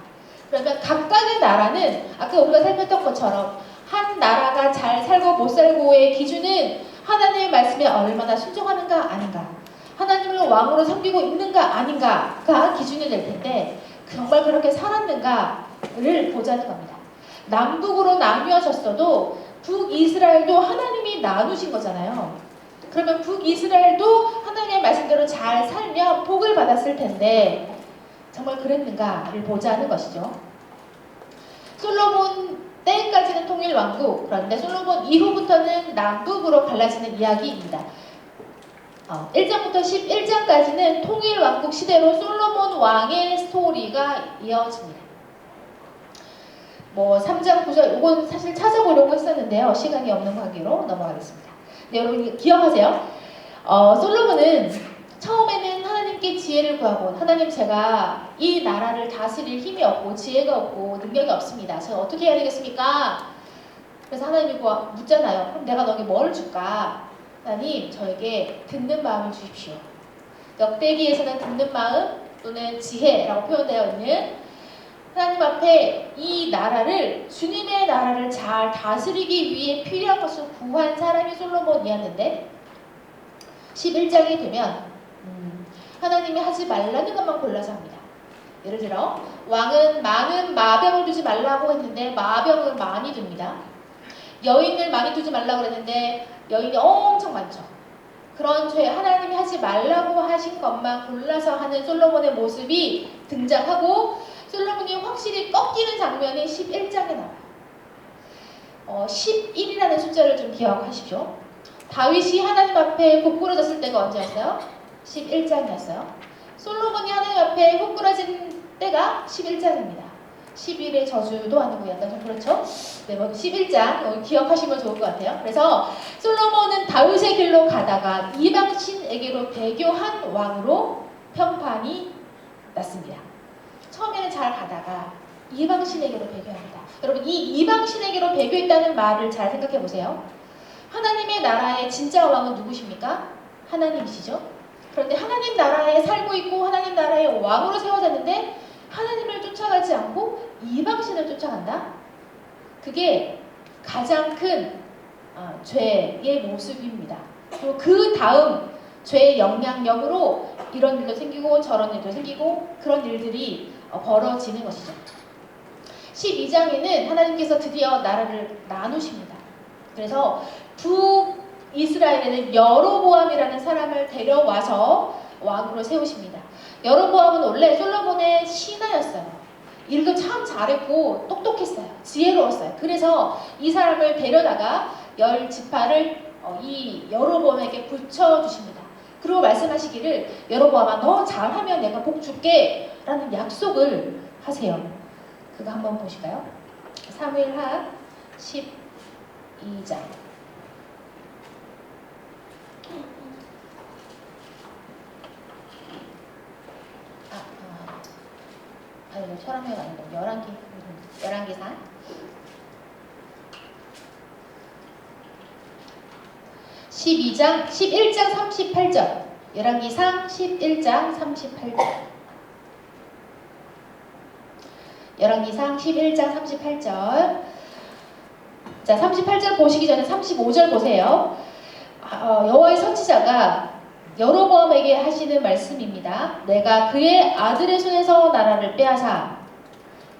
그러면 각각의 나라는 아까 우리가 살폈던 것처럼 한 나라가 잘 살고 못 살고의 기준은 하나님의 말씀에 얼마나 순종하는가 아닌가, 하나님을 왕으로 섬기고 있는가 아닌가가 기준이 될 텐데 정말 그렇게 살았는가를 보자는 겁니다. 남북으로 나뉘어졌어도 북이스라엘도 하나님이 나누신 거잖아요. 그러면 북이스라엘도 하나님의 말씀대로 잘 살면 복을 받았을 텐데 정말 그랬는가를 보자는 것이죠. 솔로몬 때까지는 통일왕국, 그런데 솔로몬 이후부터는 남북으로 갈라지는 이야기입니다. 1장부터 11장까지는 통일왕국 시대로 솔로몬 왕의 스토리가 이어집니다. 3장 9절 이건 사실 찾아보려고 했었는데요. 시간이 없는 관계로 넘어가겠습니다. 네, 여러분 기억하세요? 솔로몬은 처음에는 하나님께 지혜를 구하고, 하나님 제가 이 나라를 다스릴 힘이 없고 지혜가 없고 능력이 없습니다. 제가 어떻게 해야 되겠습니까? 그래서 하나님이 묻잖아요. 그럼 내가 너에게 뭘 줄까? 하나님 저에게 듣는 마음을 주십시오. 역대기에서는 듣는 마음 또는 지혜라고 표현되어 있는 하나님 앞에 이 나라를, 주님의 나라를 잘 다스리기 위해 필요한 것을 구한 사람이 솔로몬이었는데 11장이 되면 하나님이 하지 말라는 것만 골라서 합니다. 예를 들어 왕은 많은 마병을 두지 말라고 했는데 마병을 많이 둡니다. 여인을 많이 두지 말라고 했는데 여인이 엄청 많죠. 그런 죄, 하나님이 하지 말라고 하신 것만 골라서 하는 솔로몬의 모습이 등장하고 솔로몬이 확실히 꺾이는 장면이 11장에 나와요. 11이라는 숫자를 좀 기억하십시오. 다윗이 하나님 앞에 굽부러졌을 때가 언제였어요? 11장이었어요. 솔로몬이 하나님 앞에 굽부러진 때가 11장입니다. 11의 저주도 아니고 약간 좀 그렇죠? 네, 11장 기억하시면 좋을 것 같아요. 그래서 솔로몬은 다윗의 길로 가다가 이방신에게로 배교한 왕으로 평판이 났습니다. 처음에는 잘 가다가 이방신에게로 배교합니다. 여러분 이 이방신에게로 배교했다는 말을 잘 생각해 보세요. 하나님의 나라의 진짜 왕은 누구십니까? 하나님이시죠? 그런데 하나님 나라에 살고 있고 하나님 나라의 왕으로 세워졌는데 하나님을 쫓아가지 않고 이방신을 쫓아간다? 그게 가장 큰 죄의 모습입니다. 그리고 그 다음 죄의 영향력으로 이런 일도 생기고 저런 일도 생기고 그런 일들이 벌어지는 것이죠. 12장에는 하나님께서 드디어 나라를 나누십니다. 그래서 북이스라엘에는 여로보암이라는 사람을 데려와서 왕으로 세우십니다. 여로보암은 원래 솔로몬의 신하였어요. 일도 참 잘했고 똑똑했어요. 지혜로웠어요. 그래서 이 사람을 데려다가 10지파를 이 여로보암에게 붙여주십니다. 그리고 말씀하시기를 여로보암아 너 잘하면 내가 복 줄게 라는 약속을 하세요. 그거 한번 보실까요? 사무엘하 12장. 아니, 철학회가 아니고 열왕기상 12장 11장 38절. 열왕기상 11장 38절. 열왕기상 11장 38절. 자, 38절 보시기 전에 35절 보세요. 여호와의 선지자가 여로보암에게 하시는 말씀입니다. 내가 그의 아들의 손에서 나라를 빼앗아.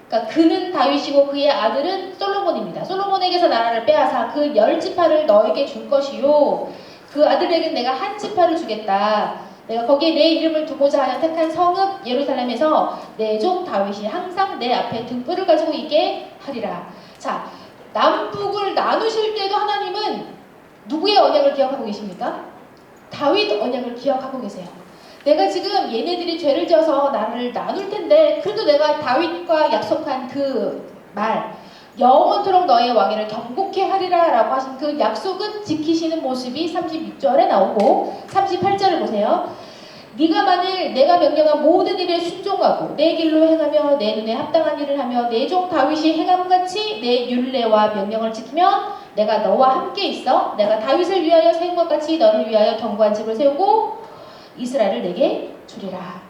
그러니까 그는 다윗이고 그의 아들은 솔로몬입니다. 솔로몬에게서 나라를 빼앗아 그 10지파를 너에게 줄 것이요. 그 아들에게는 내가 한 지파를 주겠다. 내가 거기에 내 이름을 두고자 하여 택한 성읍 예루살렘에서 내 종 다윗이 항상 내 앞에 등불을 가지고 있게 하리라. 자, 남북을 나누실 때도 하나님은 누구의 언약을 기억하고 계십니까? 다윗 언약을 기억하고 계세요. 내가 지금 얘네들이 죄를 지어서 나를 나눌 텐데 그래도 내가 다윗과 약속한 그 말, 영원토록 너의 왕위를 경복케 하리라 라고 하신 그 약속은 지키시는 모습이 36절에 나오고 38절을 보세요. 네가 만일 내가 명령한 모든 일에 순종하고 내 길로 행하며 내 눈에 합당한 일을 하며 내 종 다윗이 행함같이 내 율례와 명령을 지키면 내가 너와 함께 있어 내가 다윗을 위하여 세운 것 같이 너를 위하여 견고한 집을 세우고 이스라엘을 내게 주리라.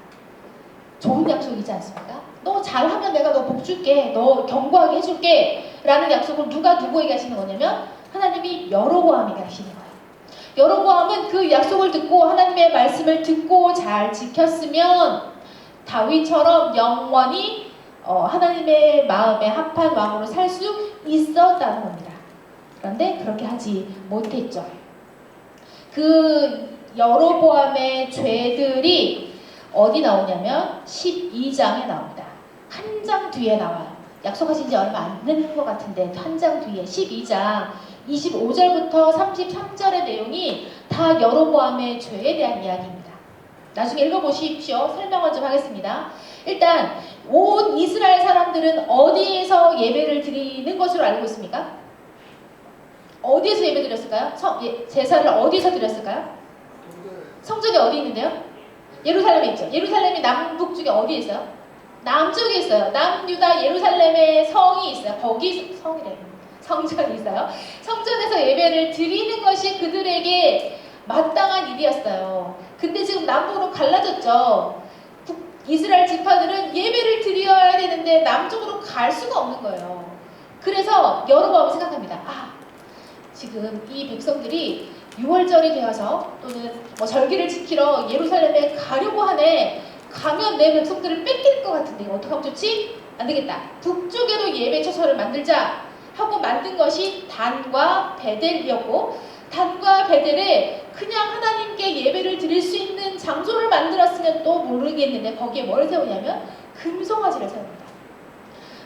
좋은 약속이지 않습니까? 너 잘하면 내가 너 복 줄게. 너 견고하게 해줄게. 라는 약속을 누가 누구에게 하시는 거냐면 하나님이 여로보암에게 하시는 거예요. 여로보암은 그 약속을 듣고 하나님의 말씀을 듣고 잘 지켰으면 다윗처럼 영원히 하나님의 마음에 합한 왕으로 살 수 있었다는 겁니다. 그런데 그렇게 하지 못했죠. 그 여로보암의 죄들이 어디 나오냐면 12장에 나옵니다. 한 장 뒤에 나와요. 약속하신 지 얼마 안 된 것 같은데 한 장 뒤에 12장 25절부터 33절의 내용이 다 여로보암의 죄에 대한 이야기입니다. 나중에 읽어보십시오. 설명을 좀 하겠습니다. 일단 온 이스라엘 사람들은 어디에서 예배를 드리는 것으로 알고 있습니까? 어디에서 예배 드렸을까요? 제사를 어디에서 드렸을까요? 성전이 어디 있는데요? 예루살렘에 있죠. 예루살렘이 남북 쪽에 어디에 있어요? 남쪽에 있어요. 남유다 예루살렘에 성이 있어요. 거기 성전이 있어요. 성전에서 예배를 드리는 것이 그들에게 마땅한 일이었어요. 근데 지금 남북으로 갈라졌죠. 이스라엘 지파들은 예배를 드려야 되는데 남쪽으로 갈 수가 없는 거예요. 그래서 여로보암이 생각합니다. 지금 이 백성들이 6월절이 되어서 또는 절기를 지키러 예루살렘에 가려고 하네. 가면 내 백성들을 뺏길 것 같은데 이거 어떡하면 좋지? 안 되겠다. 북쪽에도 예배 처소를 만들자 하고 만든 것이 단과 베델이었고 단과 베델에 그냥 하나님께 예배를 드릴 수 있는 장소를 만들었으면 또 모르겠는데 거기에 뭘 세우냐면 금송아지를 세웁니다.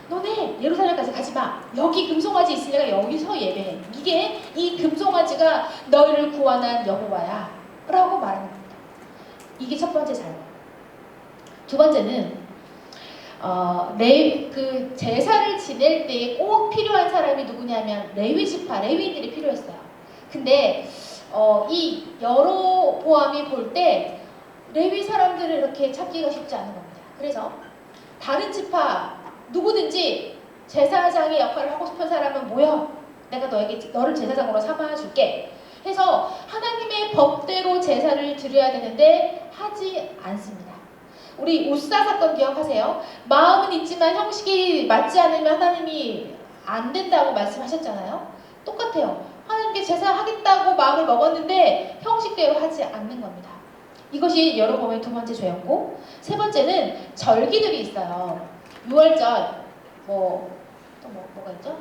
너네 예루살렘까지 가지마. 여기 금송아지 있으니까 여기서 예배해. 이게 이 금송아지가 너희를 구원한 여호와야 라고 말하는 겁니다. 이게 첫 번째 잘못. 두 번째는 그 제사를 지낼 때 꼭 필요한 사람이 누구냐면 레위 지파, 레위인들이 필요했어요. 근데 이 여로보암이 볼 때 레위 사람들을 이렇게 찾기가 쉽지 않은 겁니다. 그래서 다른 지파 누구든지 제사장의 역할을 하고 싶은 사람은 모여. 내가 너를 제사장으로 삼아줄게. 해서 하나님의 법대로 제사를 드려야 되는데 하지 않습니다. 우리 우사 사건 기억하세요? 마음은 있지만 형식이 맞지 않으면 하나님이 안 된다고 말씀하셨잖아요. 똑같아요. 하나님께 제사하겠다고 마음을 먹었는데 형식대로 하지 않는 겁니다. 이것이 여로보암의 두 번째 죄였고, 세 번째는 절기들이 있어요. 6월절, 뭐가 있죠?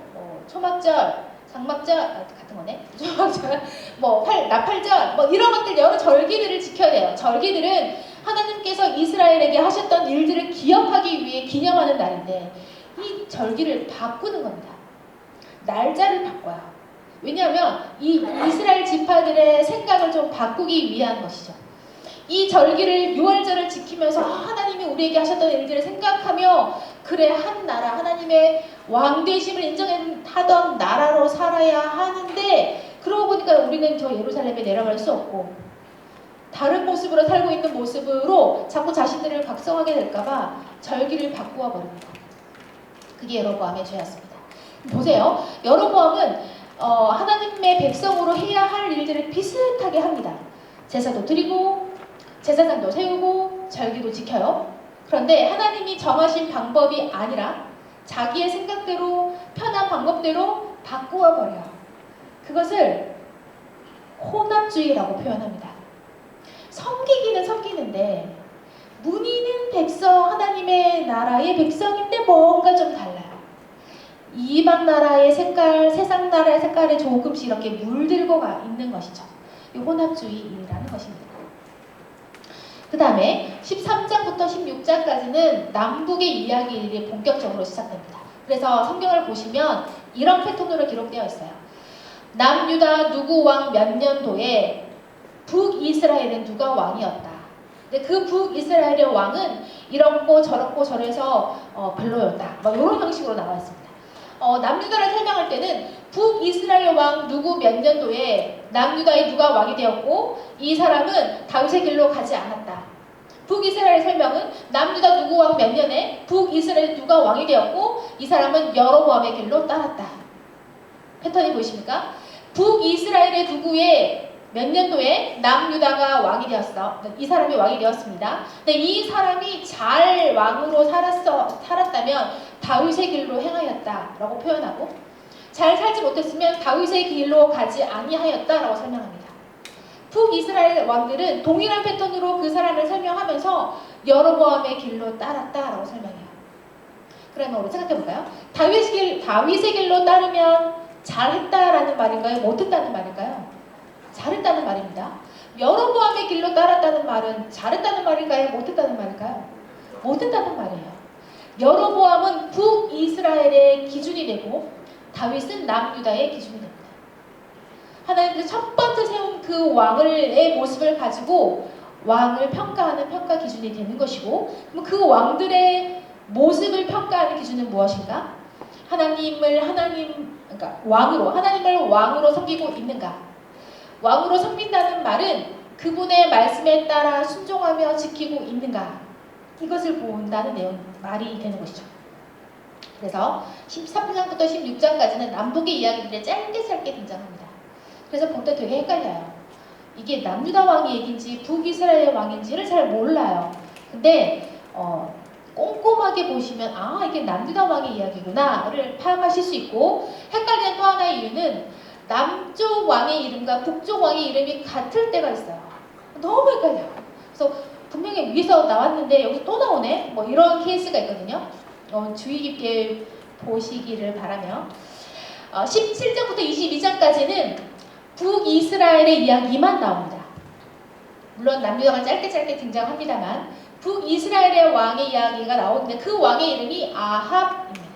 초막절, 장막절, 같은 거네. 초막절, 나팔절, 이런 것들 여러 절기들을 지켜야 돼요. 절기들은 하나님께서 이스라엘에게 하셨던 일들을 기억하기 위해 기념하는 날인데 이 절기를 바꾸는 겁니다. 날짜를 바꿔요. 왜냐하면 이 이스라엘 지파들의 생각을 좀 바꾸기 위한 것이죠. 이 절기를 6월절을 지키면서 하나님이 우리에게 하셨던 일들을 생각하며 그래 한 나라 하나님의 왕되심을 인정하던 나라로 살아야 하는데 그러고 보니까 우리는 저 예루살렘에 내려갈 수 없고 다른 모습으로 살고 있는 모습으로 자꾸 자신들을 각성하게 될까봐 절기를 바꾸어 버립니다. 그게 여로보암의 죄였습니다. 보세요. 여로보암은 하나님의 백성으로 해야 할 일들을 비슷하게 합니다. 제사도 드리고 제사장도 세우고 절기도 지켜요. 그런데 하나님이 정하신 방법이 아니라 자기의 생각대로 편한 방법대로 바꾸어 버려요. 그것을 혼합주의라고 표현합니다. 섬기기는 섬기는데 문의는 백성, 하나님의 나라의 백성인데 뭔가 좀 달라요. 이방 나라의 색깔, 세상 나라의 색깔에 조금씩 이렇게 물들고 있는 것이죠. 이 혼합주의라는 것입니다. 그 다음에 13장부터 16장까지는 남북의 이야기들이 본격적으로 시작됩니다. 그래서 성경을 보시면 이런 패턴으로 기록되어 있어요. 남유다 누구 왕 몇 년도에 북이스라엘은 누가 왕이었다. 근데 그 북이스라엘의 왕은 이렇고 저렇고 저래서 별로였다. 막 이런 형식으로 나와 있습니다. 남유다를 설명할 때는 북이스라엘 왕 누구 몇 년도에 남유다에 누가 왕이 되었고 이 사람은 다윗의 길로 가지 않았다. 북이스라엘 설명은 남유다 누구 왕 몇 년에 북이스라엘 누가 왕이 되었고 이 사람은 여로보암의 길로 따랐다. 패턴이 보이십니까? 북이스라엘의 누구의 몇 년도에 남유다가 왕이 되었어. 이 사람이 왕이 되었습니다. 근데 이 사람이 잘 왕으로 살았다면 다윗의 길로 행하였다라고 표현하고 잘 살지 못했으면 다윗의 길로 가지 아니하였다라고 설명합니다. 북이스라엘 왕들은 동일한 패턴으로 그 사람을 설명하면서 여로보암의 길로 따랐다라고 설명해요. 그러면 우리 생각해볼까요? 다윗의 길로 따르면 잘했다라는 말인가요? 못했다는 말인가요? 잘했다는 말입니다. 여로보암의 길로 따랐다는 말은 잘했다는 말인가요? 못했다는 말인가요? 못했다는 말이에요. 여로보암은 북이스라엘의 기준이 되고 다윗은 남유다의 기준이 됩니다. 하나님께서 첫 번째 세운 그 왕의 모습을 가지고 왕을 평가하는 평가 기준이 되는 것이고, 그럼 그 왕들의 모습을 평가하는 기준은 무엇인가? 하나님을 왕으로 섬기고 있는가? 왕으로 섬긴다는 말은 그분의 말씀에 따라 순종하며 지키고 있는가? 이것을 본다는 말이 되는 것이죠. 그래서 13장부터 16장까지는 남북의 이야기들이 짧게 등장합니다. 그래서 볼 때 되게 헷갈려요. 이게 남유다 왕의 얘기인지 북이스라엘 왕인지를 잘 몰라요. 근데 꼼꼼하게 보시면 이게 남유다 왕의 이야기구나를 파악하실 수 있고, 헷갈리는 또 하나의 이유는 남쪽 왕의 이름과 북쪽 왕의 이름이 같을 때가 있어요. 너무 헷갈려요. 그래서 분명히 위에서 나왔는데 여기서 또 나오네? 뭐 이런 케이스가 있거든요. 주의 깊게 보시기를 바라며 17장부터 22장까지는 북이스라엘의 이야기만 나옵니다. 물론 남유다가 짧게 등장합니다만 북이스라엘의 왕의 이야기가 나오는데 그 왕의 이름이 아합입니다.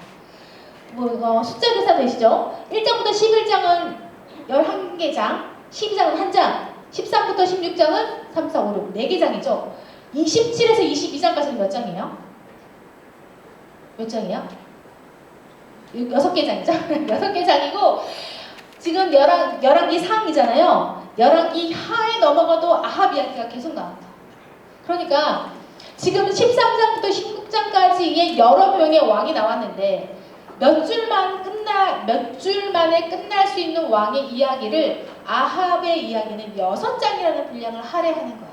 숫자 계산 되시죠? 1장부터 11장은 11개 장, 12장은 1장, 13부터 16장은 3, 4, 5, 6, 4개 장이죠. 27에서 22장까지는 몇 장이에요? 몇 장이에요? 6개 장이죠? 6개 장이고, 지금 열왕기 상이잖아요. 열왕기 하에 넘어가도 아합 이야기가 계속 나옵니다. 그러니까 지금 13장부터 16장까지의 여러 명의 왕이 나왔는데 몇 줄 만에 끝날 수 있는 왕의 이야기를 아합의 이야기는 6장이라는 분량을 할애하는 거예요.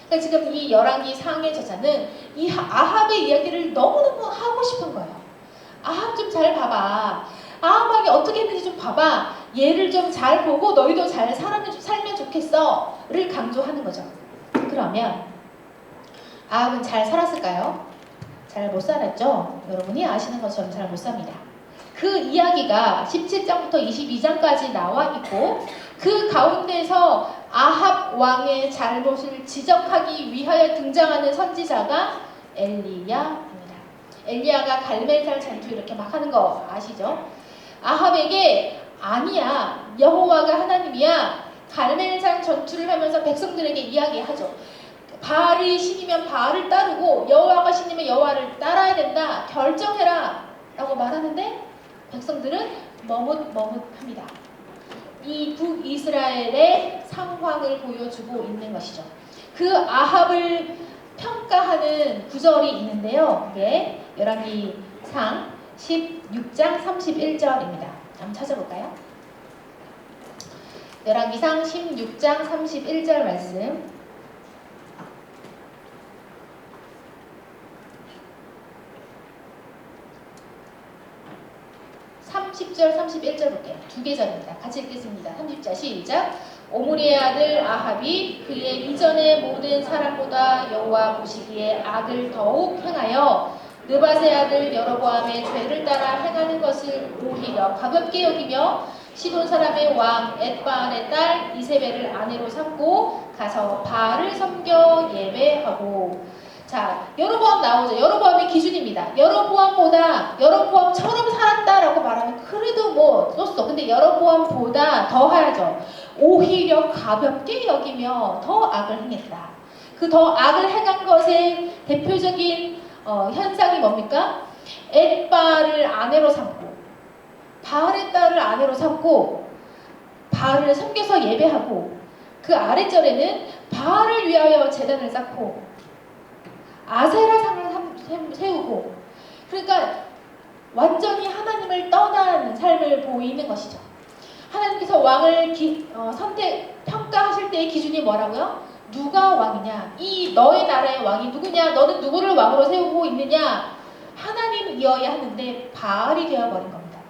그러니까 지금 이 열왕기 상의 저자는 이 아합의 이야기를 너무너무 하고 싶은 거예요. 아합 좀 잘 봐봐. 아합이 어떻게 했는지 좀 봐봐. 얘를 좀 잘 보고 너희도 잘 살면 좋겠어 를 강조하는 거죠. 그러면 아합은 잘 살았을까요? 잘 못 살았죠? 여러분이 아시는 것처럼 잘 못 삽니다. 그 이야기가 17장부터 22장까지 나와 있고, 그 가운데서 아합 왕의 잘못을 지적하기 위하여 등장하는 선지자가 엘리야입니다. 엘리야가 갈멜살 전투 이렇게 막 하는 거 아시죠? 아합에게 아니야, 여호와가 하나님이야, 갈멜산 전투를 하면서 백성들에게 이야기하죠. 바알이 신이면 바알을 따르고 여호와가 신이면 여호와를 따라야 된다, 결정해라 라고 말하는데 백성들은 머뭇머뭇합니다. 이 북이스라엘의 상황을 보여주고 있는 것이죠. 그 아합을 평가하는 구절이 있는데요. 이게 열왕기상 16장 31절입니다. 한번 찾아볼까요? 열왕기상 16장 31절 말씀. 30절, 31절 볼게요. 2개 절입니다. 같이 읽겠습니다. 30절 시작. 오므리의 아들 아합이 그의 이전의 모든 사람보다 여호와 보시기에 악을 더욱 행하여 느밧의 아들 여로보암의 죄를 따라 행하는 것을 오히려 가볍게 여기며 시돈 사람의 왕 엣바알의 딸 이세벨을 아내로 삼고 가서 바알을 섬겨 예배하고. 자, 여로보암 나오죠. 여로보암의 기준입니다. 여로보암처럼 살았다라고 말하면 그래도 뭐 쏘쏘. 근데 여로보암보다 더 하죠. 오히려 가볍게 여기며 더 악을 행했다. 그 더 악을 행한 것의 대표적인 현상이 뭡니까? 엣바알을 아내로 삼고 바알의 딸을 아내로 삼고 바알을 섬겨서 예배하고 그 아래절에는 바알을 위하여 제단을 쌓고 아세라상을 세우고 그러니까 완전히 하나님을 떠난 삶을 보이는 것이죠. 하나님께서 왕을 평가하실 때의 기준이 뭐라고요? 누가 왕이냐? 이 너의 나라의 왕이 누구냐? 너는 누구를 왕으로 세우고 있느냐? 하나님이어야 하는데 바알이 되어버린 겁니다.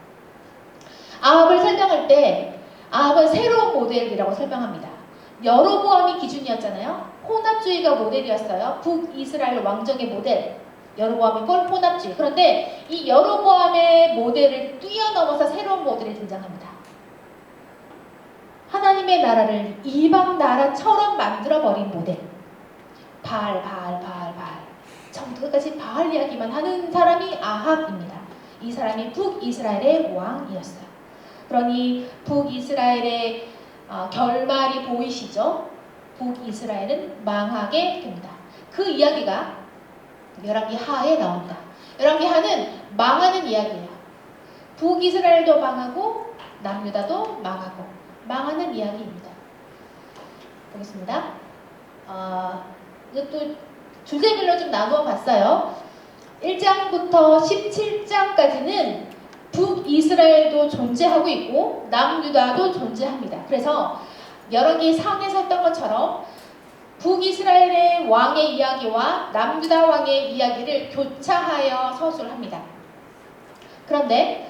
아합을 설명할 때 아합은 새로운 모델이라고 설명합니다. 여로보암이 기준이었잖아요. 혼합주의가 모델이었어요. 북이스라엘 왕정의 모델. 여로보암이 혼합주의. 그런데 이 여로보암의 모델을 뛰어넘어서 새로운 모델이 등장합니다. 하나님의 나라를 이방 나라처럼 만들어버린 모델. 바알. 처음부터 끝까지 바알 이야기만 하는 사람이 아합입니다. 이 사람이 북이스라엘의 왕이었어요. 그러니 북이스라엘의 결말이 보이시죠? 북이스라엘은 망하게 됩니다. 그 이야기가 열왕기 하에 나온다. 열왕기 하는 망하는 이야기예요. 북이스라엘도 망하고 남유다도 망하고 망하는 이야기입니다. 보겠습니다. 이것도 주제별로 좀 나누어 봤어요. 1장부터 17장까지는 북이스라엘도 존재하고 있고 남유다도 존재합니다. 그래서 열왕기 상에서 했던 것처럼 북이스라엘의 왕의 이야기와 남유다 왕의 이야기를 교차하여 서술을 합니다. 그런데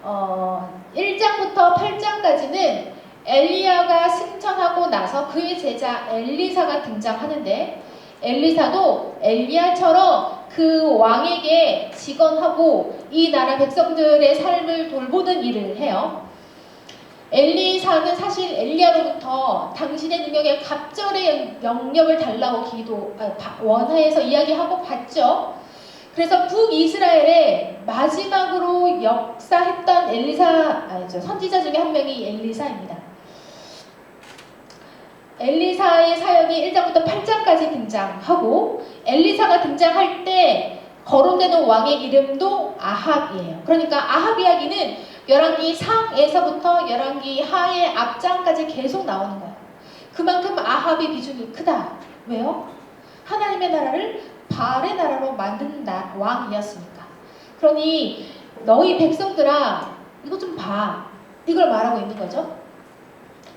1장부터 8장까지는 엘리야가 승천하고 나서 그의 제자 엘리사가 등장하는데 엘리사도 엘리야처럼 그 왕에게 직언하고 이 나라 백성들의 삶을 돌보는 일을 해요. 엘리사는 사실 엘리야로부터 당신의 능력에 갑절의 영역을 달라고 원하여서 이야기하고 받죠. 그래서 북이스라엘의 마지막으로 역사했던 선지자 중에 한 명이 엘리사입니다. 엘리사의 사역이 1장부터 8장까지 등장하고 엘리사가 등장할 때 거론되는 왕의 이름도 아합이에요. 그러니까 아합 이야기는 열왕기 상에서부터 열왕기 하의 앞장까지 계속 나오는 거예요. 그만큼 아합의 비중이 크다. 왜요? 하나님의 나라를 바알의 나라로 만든 왕이었으니까. 그러니 너희 백성들아 이거 좀 봐. 이걸 말하고 있는 거죠.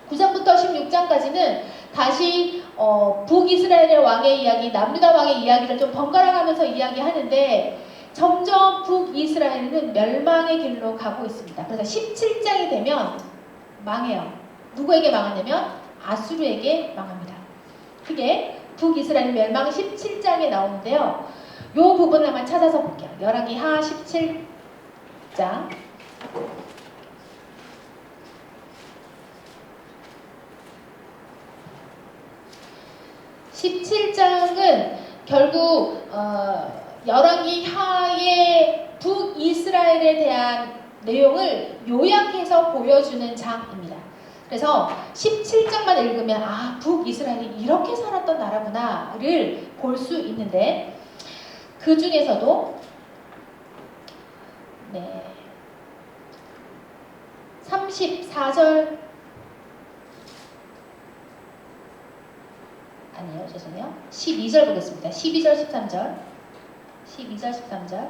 9장부터 16장까지는 다시 북이스라엘의 왕의 이야기, 남유다 왕의 이야기를 좀 번갈아가면서 이야기하는데 점점 북이스라엘은 멸망의 길로 가고 있습니다. 그래서 17장이 되면 망해요. 누구에게 망하냐면 아수르에게 망합니다. 그게 북이스라엘 멸망 17장에 나오는데요. 이 부분을 한번 찾아서 볼게요. 열왕기 하 17장 17장은 결국 열왕기 하의 북이스라엘에 대한 내용을 요약해서 보여주는 장입니다. 그래서 17장만 읽으면 북이스라엘이 이렇게 살았던 나라구나를 볼 수 있는데 그 중에서도 34절 아니에요. 죄송해요. 12절 보겠습니다. 12절 13절 12절 13절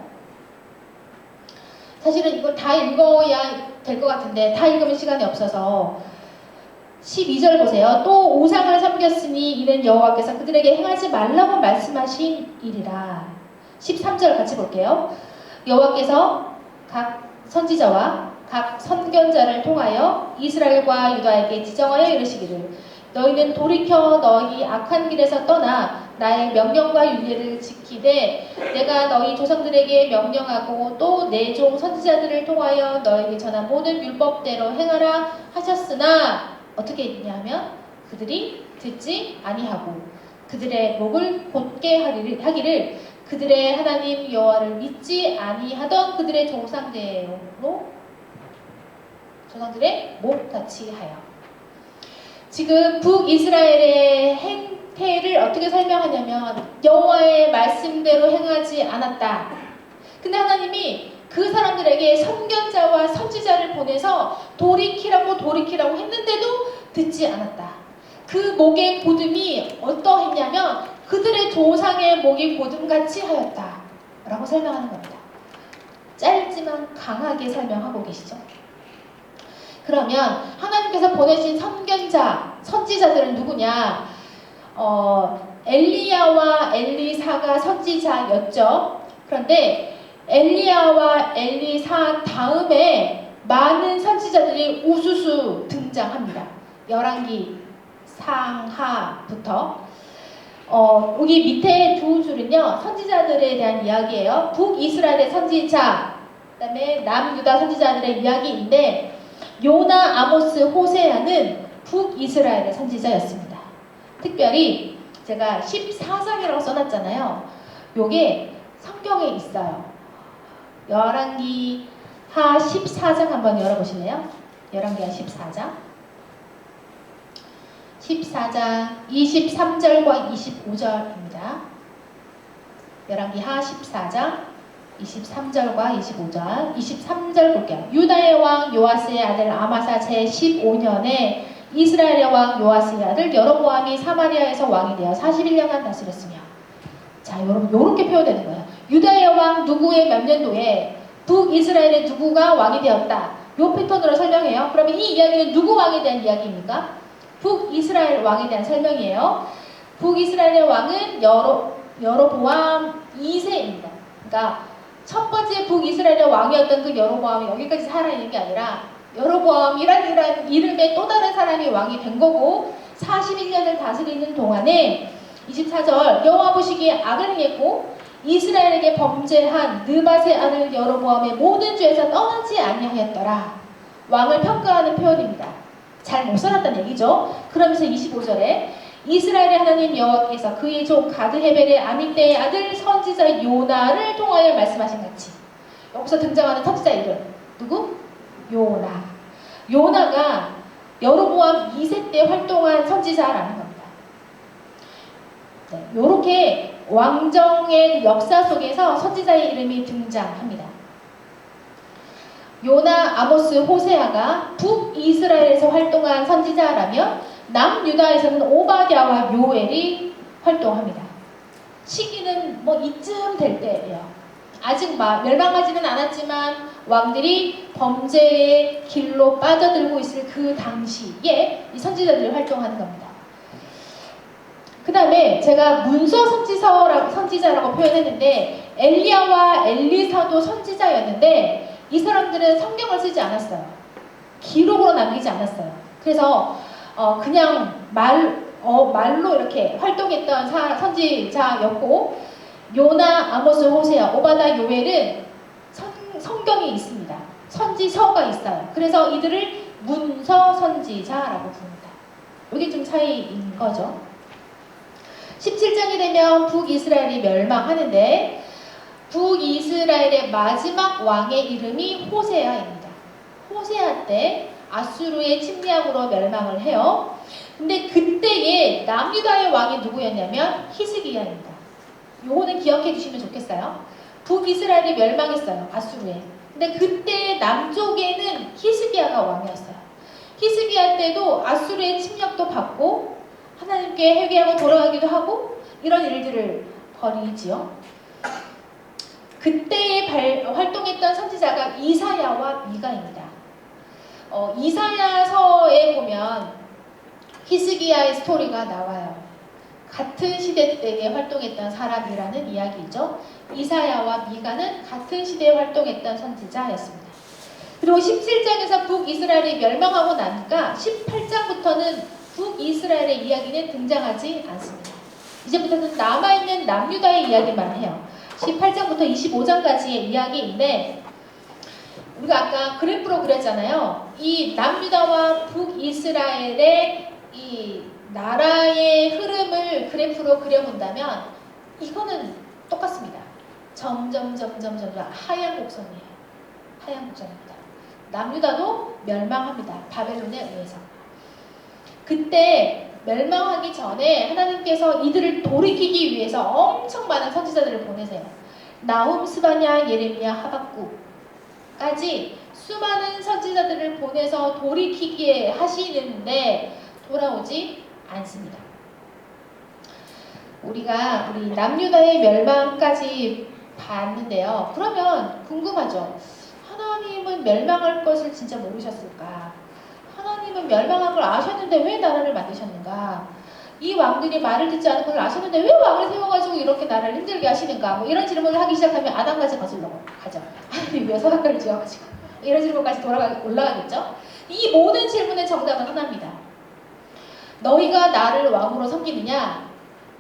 사실은 이걸 다 읽어야 될 것 같은데 다 읽으면 시간이 없어서 12절 보세요. 또 우상을 섬겼으니 이는 여호와께서 그들에게 행하지 말라고 말씀하신 일이라. 13절 같이 볼게요. 여호와께서 각 선지자와 각 선견자를 통하여 이스라엘과 유다에게 지정하여 이르시기를 너희는 돌이켜 너희 악한 길에서 떠나 나의 명령과 윤례를 지키되 내가 너희 조상들에게 명령하고 또 내 종 선지자들을 통하여 너희에게 전한 모든 율법대로 행하라 하셨으나 어떻게 했냐 하면 그들이 듣지 아니하고 그들의 목을 곧게 하기를 그들의 하나님 여호와를 믿지 아니하던 그들의 조상들의 목같이 하여. 지금 북이스라엘의 행태를 어떻게 설명하냐면 여호와의 말씀대로 행하지 않았다. 근데 하나님이 그 사람들에게 선견자와 선지자를 보내서 돌이키라고 했는데도 듣지 않았다. 그 목의 고듬이 어떠했냐면 그들의 조상의 목이 고듬같이 하였다 라고 설명하는 겁니다. 짧지만 강하게 설명하고 계시죠. 그러면 하나님께서 보내신 선견자, 선지자들은 누구냐? 엘리야와 엘리사가 선지자였죠. 그런데 엘리야와 엘리사 다음에 많은 선지자들이 우수수 등장합니다. 열왕기 상하부터 여기 밑에 두 줄은요 선지자들에 대한 이야기예요. 북이스라엘의 선지자, 그 다음에 남유다 선지자들의 이야기인데 요나, 아모스, 호세아는 북이스라엘의 선지자였습니다. 특별히 제가 14장이라고 써놨잖아요. 요게 성경에 있어요. 열왕기하 14장 한번 열어보실래요? 열왕기하 14장 23절과 25절입니다. 열왕기하 14장 23절과 25절 23절 볼게요. 유다의 왕 요아스의 아들 아마사 제15년에 이스라엘의 왕 요아스의 아들 여로보암이 사마리아에서 왕이 되어 41년간 다스렸으며. 자, 여러분 요렇게 표현되는 거예요. 유다의 왕 누구의 몇 년도에 북이스라엘의 누구가 왕이 되었다. 요 패턴으로 설명해요. 그러면 이 이야기는 누구 왕에 대한 이야기입니까? 북이스라엘 왕에 대한 설명이에요. 북이스라엘의 왕은 여로보암 2세입니다. 그러니까 첫 번째 북이스라엘의 왕이었던 그 여로보암이 여기까지 살아있는 게 아니라 여로보암이란 이름의 또 다른 사람이 왕이 된 거고 41년을 다스리는 동안에 24절 여호와 보시기에 악을 행했고 이스라엘에게 범죄한 느밧의 아들 여로보암의 모든 죄에서 떠나지 아니하였더라. 왕을 평가하는 표현입니다. 잘 못 살았다는 얘기죠. 그러면서 25절에 이스라엘의 하나님 여호와께서 그의 종 가드헤벨의 아믹대의 아들 선지자 요나를 통하여 말씀하신 같이. 여기서 등장하는 선지자 이름 누구? 요나. 요나가 여로보암 2세 때 활동한 선지자라는 겁니다. 네, 요렇게 왕정의 역사 속에서 선지자의 이름이 등장합니다. 요나, 아모스, 호세아가 북이스라엘에서 활동한 선지자라면 남유다에서는 오바댜와 요엘이 활동합니다. 시기는 뭐 이쯤 될 때예요. 아직 멸망하지는 않았지만 왕들이 범죄의 길로 빠져들고 있을 그 당시에 이 선지자들이 활동하는 겁니다. 그 다음에 제가 문서 선지자라고 표현했는데 엘리야와 엘리사도 선지자였는데 이 사람들은 성경을 쓰지 않았어요. 기록으로 남기지 않았어요. 그래서 그냥 말로 이렇게 활동했던 선지자였고 요나, 아모스, 호세아, 오바다, 요엘은 성경이 있습니다. 선지서가 있어요. 그래서 이들을 문서 선지자라고 부릅니다. 이게 좀 차이인 거죠. 17장이 되면 북이스라엘이 멸망하는데 북이스라엘의 마지막 왕의 이름이 호세아입니다. 호세아 때 아수르의 침략으로 멸망을 해요. 근데 그때의 남유다의 왕이 누구였냐면 히스기야입니다. 요거는 기억해 주시면 좋겠어요. 북이스라엘이 멸망했어요. 아수르에. 근데 그때 남쪽에는 히스기야가 왕이었어요. 히스기야 때도 아수르의 침략도 받고 하나님께 회개하고 돌아가기도 하고 이런 일들을 벌이지요. 그때에 활동했던 선지자가 이사야와 미가입니다. 이사야서에 보면 히스기야의 스토리가 나와요. 같은 시대 때에 활동했던 사람이라는 이야기죠. 이사야와 미가는 같은 시대에 활동했던 선지자였습니다. 그리고 17장에서 북이스라엘이 멸망하고 나니까 18장부터는 북이스라엘의 이야기는 등장하지 않습니다. 이제부터는 남아있는 남유다의 이야기만 해요. 18장부터 25장까지의 이야기인데 우리가 아까 그래프로 그렸잖아요. 이 남유다와 북이스라엘의 이 나라의 흐름을 그래프로 그려본다면 이거는 똑같습니다. 점점 하얀 곡선이에요. 하얀 곡선입니다. 남유다도 멸망합니다. 바벨론에 의해서. 그때 멸망하기 전에 하나님께서 이들을 돌이키기 위해서 엄청 많은 선지자들을 보내세요. 나훔, 스바냐, 예레미야, 하박국까지 수많은 선지자들을 보내서 돌이키게 하시는데 돌아오지 않습니다. 우리가 우리 남유다의 멸망까지 봤는데요. 그러면 궁금하죠. 하나님은 멸망할 것을 진짜 모르셨을까? 하나님은 멸망한 걸 아셨는데 왜 나라를 만드셨는가? 이 왕들이 말을 듣지 않은 걸 아셨는데 왜 왕을 세워가지고 이렇게 나라를 힘들게 하시는가? 뭐 이런 질문을 하기 시작하면 아담까지 거슬러 가죠. 하나님 왜 서당을 지어가지고 이런 질문까지 올라가겠죠? 이 모든 질문의 정답은 하나입니다. 너희가 나를 왕으로 섬기느냐?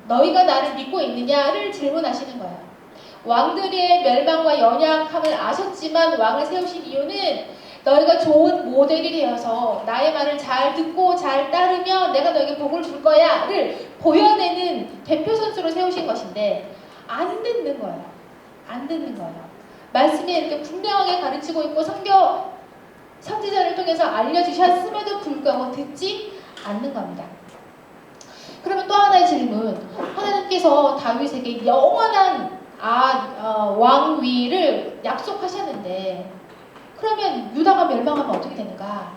너희가 나를 믿고 있느냐를 질문하시는 거예요. 왕들의 멸망과 연약함을 아셨지만 왕을 세우신 이유는 너희가 좋은 모델이 되어서 나의 말을 잘 듣고 잘 따르면 내가 너에게 복을 줄 거야 를 보여내는 대표 선수로 세우신 것인데 안 듣는 거예요. 안 듣는 거예요. 말씀에 이렇게 분명하게 가르치고 있고 선지자를 통해서 알려주셨음에도 불구하고 듣지 않는 겁니다. 그러면 또 하나의 질문. 하나님께서 다윗에게 영원한 왕위를 약속하셨는데 그러면 유다가 멸망하면 어떻게 되는가?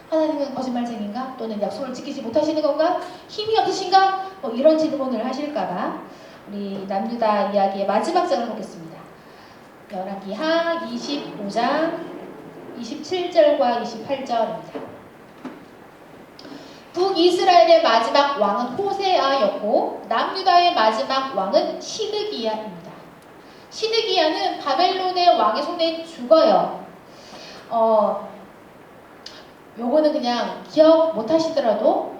하나님은 거짓말쟁인가? 또는 약속을 지키지 못하시는 건가? 힘이 없으신가? 뭐 이런 질문을 하실까봐 우리 남유다 이야기의 마지막 장을 보겠습니다. 열왕기하 25장 27절과 28절입니다. 북이스라엘의 마지막 왕은 호세아였고 남유다의 마지막 왕은 시드기야입니다. 시드기야는 바벨론의 왕의 손에 죽어요. 요거는 그냥 기억 못하시더라도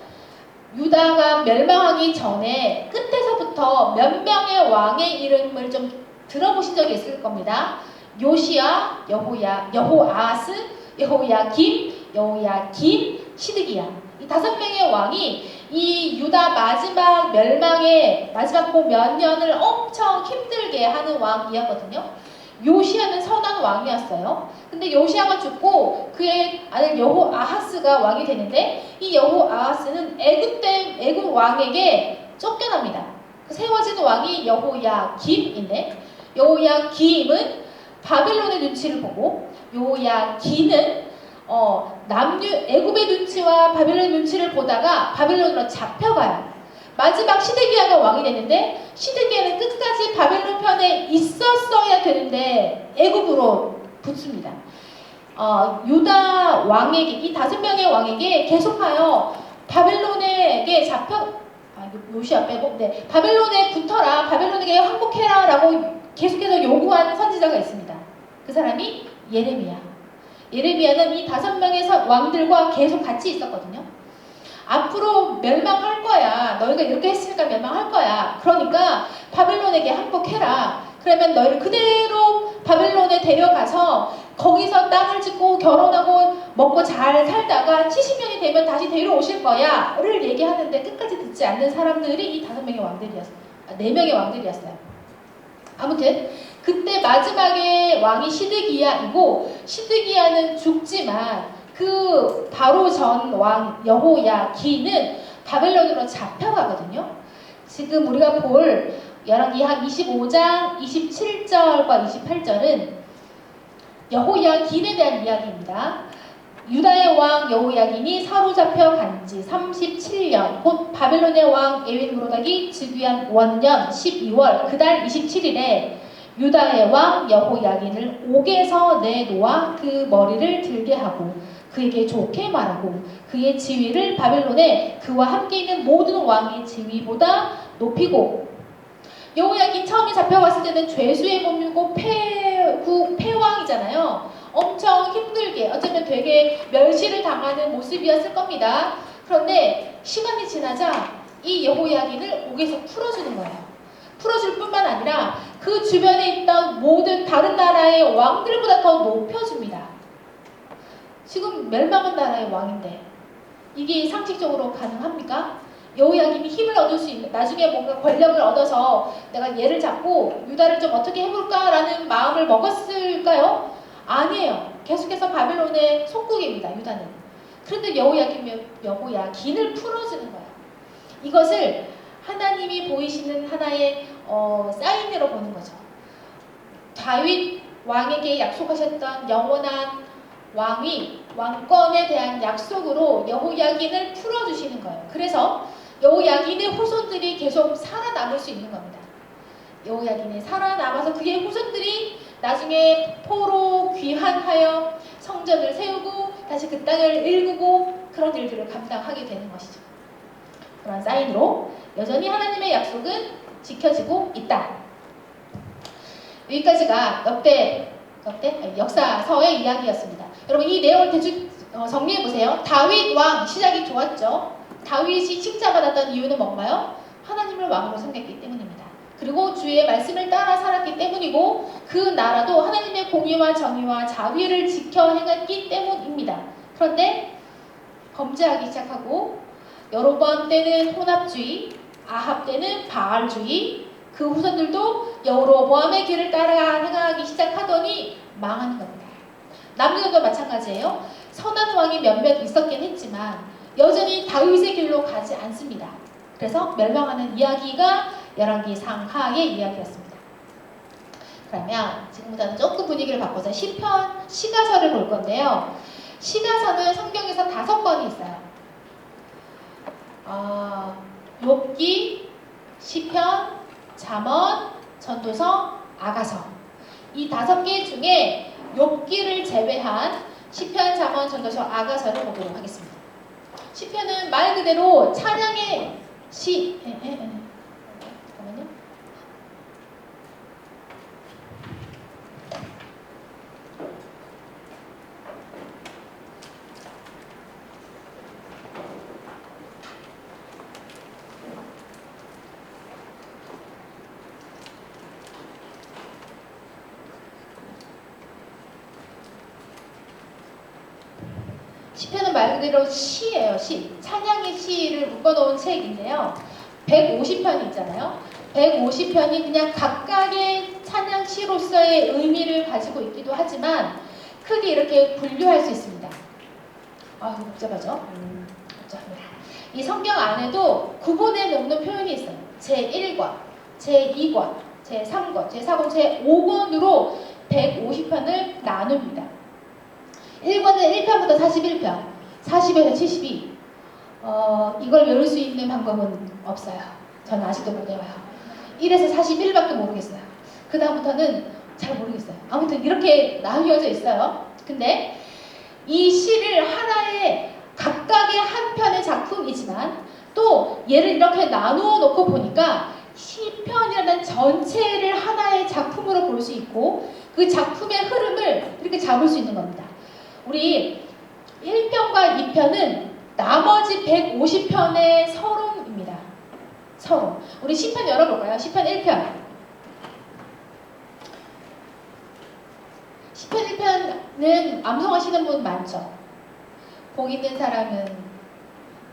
유다가 멸망하기 전에 끝에서부터 몇 명의 왕의 이름을 좀 들어보신 적이 있을 겁니다. 요시야, 여호아스, 여호야김, 시드기야. 이 5명의 왕이 이 유다 마지막 멸망의 마지막 그 몇 년을 엄청 힘들게 하는 왕이었거든요. 요시야는 선한 왕이었어요. 근데 요시야가 죽고 그의 아들 여호아하스가 왕이 되는데 이 여호아하스는 애굽 왕에게 쫓겨납니다. 세워진 왕이 여호야김인데 여호야김은 바벨론의 눈치를 보고 여호야김은 애굽의 눈치와 바벨론의 눈치를 보다가 바벨론으로 잡혀가요. 마지막 시드기야가 왕이 되는데 시드기야는 끝까지 바벨론 편에 있었어야 되는데 애굽으로 붙습니다. 유다 왕에게 이 5명의 왕에게 계속하여 바벨론에게 요시야 빼고 바벨론에 붙어라, 바벨론에게 항복해라 라고 계속해서 요구하는 선지자가 있습니다. 그 사람이 예레미야는 이 5명의 왕들과 계속 같이 있었거든요. 앞으로 멸망할 거야. 너희가 이렇게 했으니까 멸망할 거야. 그러니까 바벨론에게 항복해라. 그러면 너희를 그대로 바벨론에 데려가서 거기서 땅을 짓고 결혼하고 먹고 잘 살다가 70년이 되면 다시 데려오실 거야 를 얘기하는데 끝까지 듣지 않는 사람들이 이 4명의 왕들이었어요. 4명의 왕들이었어요. 아무튼 그때 마지막에 왕이 시드기야이고 시드기야는 죽지만 그 바로 전 왕 여호야기는 바벨론으로 잡혀가거든요. 지금 우리가 볼 열왕기하 25장 27절과 28절은 여호야긴에 대한 이야기입니다. 유다의 왕 여호야긴이 사로잡혀 간지 37년 곧 바벨론의 왕 에윈므로닥이 즉위한 원년 12월 그달 27일에 유다의 왕 여호야긴을 옥에서 내놓아 그 머리를 들게 하고 그에게 좋게 말하고 그의 지위를 바벨론에 그와 함께 있는 모든 왕의 지위보다 높이고 여호야긴 처음에 잡혀갔을 때는 죄수의 몸이고 패왕이잖아요. 엄청 힘들게 어쩌면 되게 멸시를 당하는 모습이었을 겁니다. 그런데 시간이 지나자 이 여호야긴을 옥에서 풀어주는 거예요. 풀어줄 뿐만 아니라 그 주변에 있던 모든 다른 나라의 왕들보다 더 높여줍니다. 지금 멸망한 나라의 왕인데 이게 상식적으로 가능합니까? 여호야김이 힘을 얻을 수 있는, 나중에 뭔가 권력을 얻어서 내가 얘를 잡고 유다를 좀 어떻게 해볼까라는 마음을 먹었을까요? 아니에요. 계속해서 바벨론의 속국입니다. 유다는. 그런데 여호야긴을 풀어주는 거예요. 이것을 하나님이 보이시는 하나의 사인으로 보는 거죠. 다윗 왕에게 약속하셨던 영원한 왕권에 대한 약속으로 여호야긴을 풀어주시는 거예요. 그래서 여호야긴의 후손들이 계속 살아남을 수 있는 겁니다. 여호야긴이 살아남아서 그의 후손들이 나중에 포로 귀환하여 성전을 세우고 다시 그 땅을 일구고 그런 일들을 감당하게 되는 것이죠. 그런 사인으로 여전히 하나님의 약속은 지켜지고 있다. 여기까지가 역사서의 이야기였습니다. 여러분 이 내용을 대충 정리해보세요. 다윗 왕 시작이 좋았죠. 다윗이 칭찬받았던 이유는 뭔가요? 하나님을 왕으로 섬겼기 때문입니다. 그리고 주의 말씀을 따라 살았기 때문이고 그 나라도 하나님의 공의와 정의와 자비를 지켜 행했기 때문입니다. 그런데 범죄하기 시작하고 여로보암 때는 혼합주의, 아합 때는 바알주의, 그 후손들도 여로보암의 길을 따라 행하기 시작하더니 망하는 겁니다. 남유다도 마찬가지예요. 선한 왕이 몇몇 있었긴 했지만 여전히 다윗의 길로 가지 않습니다. 그래서 멸망하는 이야기가 열왕기 상하의 이야기였습니다. 그러면 지금보다는 조금 분위기를 바꿔서 시편, 시가서를 볼 건데요. 시가서는 성경에서 5번이 있어요. 욥기, 시편, 잠언, 전도서, 아가서. 이 5개 중에 욥기를 제외한 시편, 잠언, 전도서, 아가서를 보도록 하겠습니다. 시편은 말 그대로 찬양의 잠깐만요. 시편은 말 그대로 시예요. 시. 찬양의 시를 묶어놓은 책인데요. 150편이 있잖아요. 150편이 그냥 각각의 찬양 시로서의 의미를 가지고 있기도 하지만 크게 이렇게 분류할 수 있습니다. 복잡하죠? 복잡합니다. 이 성경 안에도 구분해 놓는 표현이 있어요. 제1권, 제2권, 제3권, 제4권, 제5권으로 150편을 나눕니다. 1권은 1편부터 41편, 40에서 72. 이걸 외울 수 있는 방법은 없어요. 저는 아직도 못 외워요. 1에서 41밖에 모르겠어요. 그 다음부터는 잘 모르겠어요. 아무튼 이렇게 나뉘어져 있어요. 근데 이 시를 하나의 각각의 한 편의 작품이지만 또 얘를 이렇게 나누어 놓고 보니까 시편이라는 전체를 하나의 작품으로 볼 수 있고 그 작품의 흐름을 이렇게 잡을 수 있는 겁니다. 우리 1편과 2편은 나머지 150편의 서론입니다. 서론. 우리 시편 열어볼까요? 시편 1편. 시편 1편은 암송하시는 분 많죠? 복 있는 사람은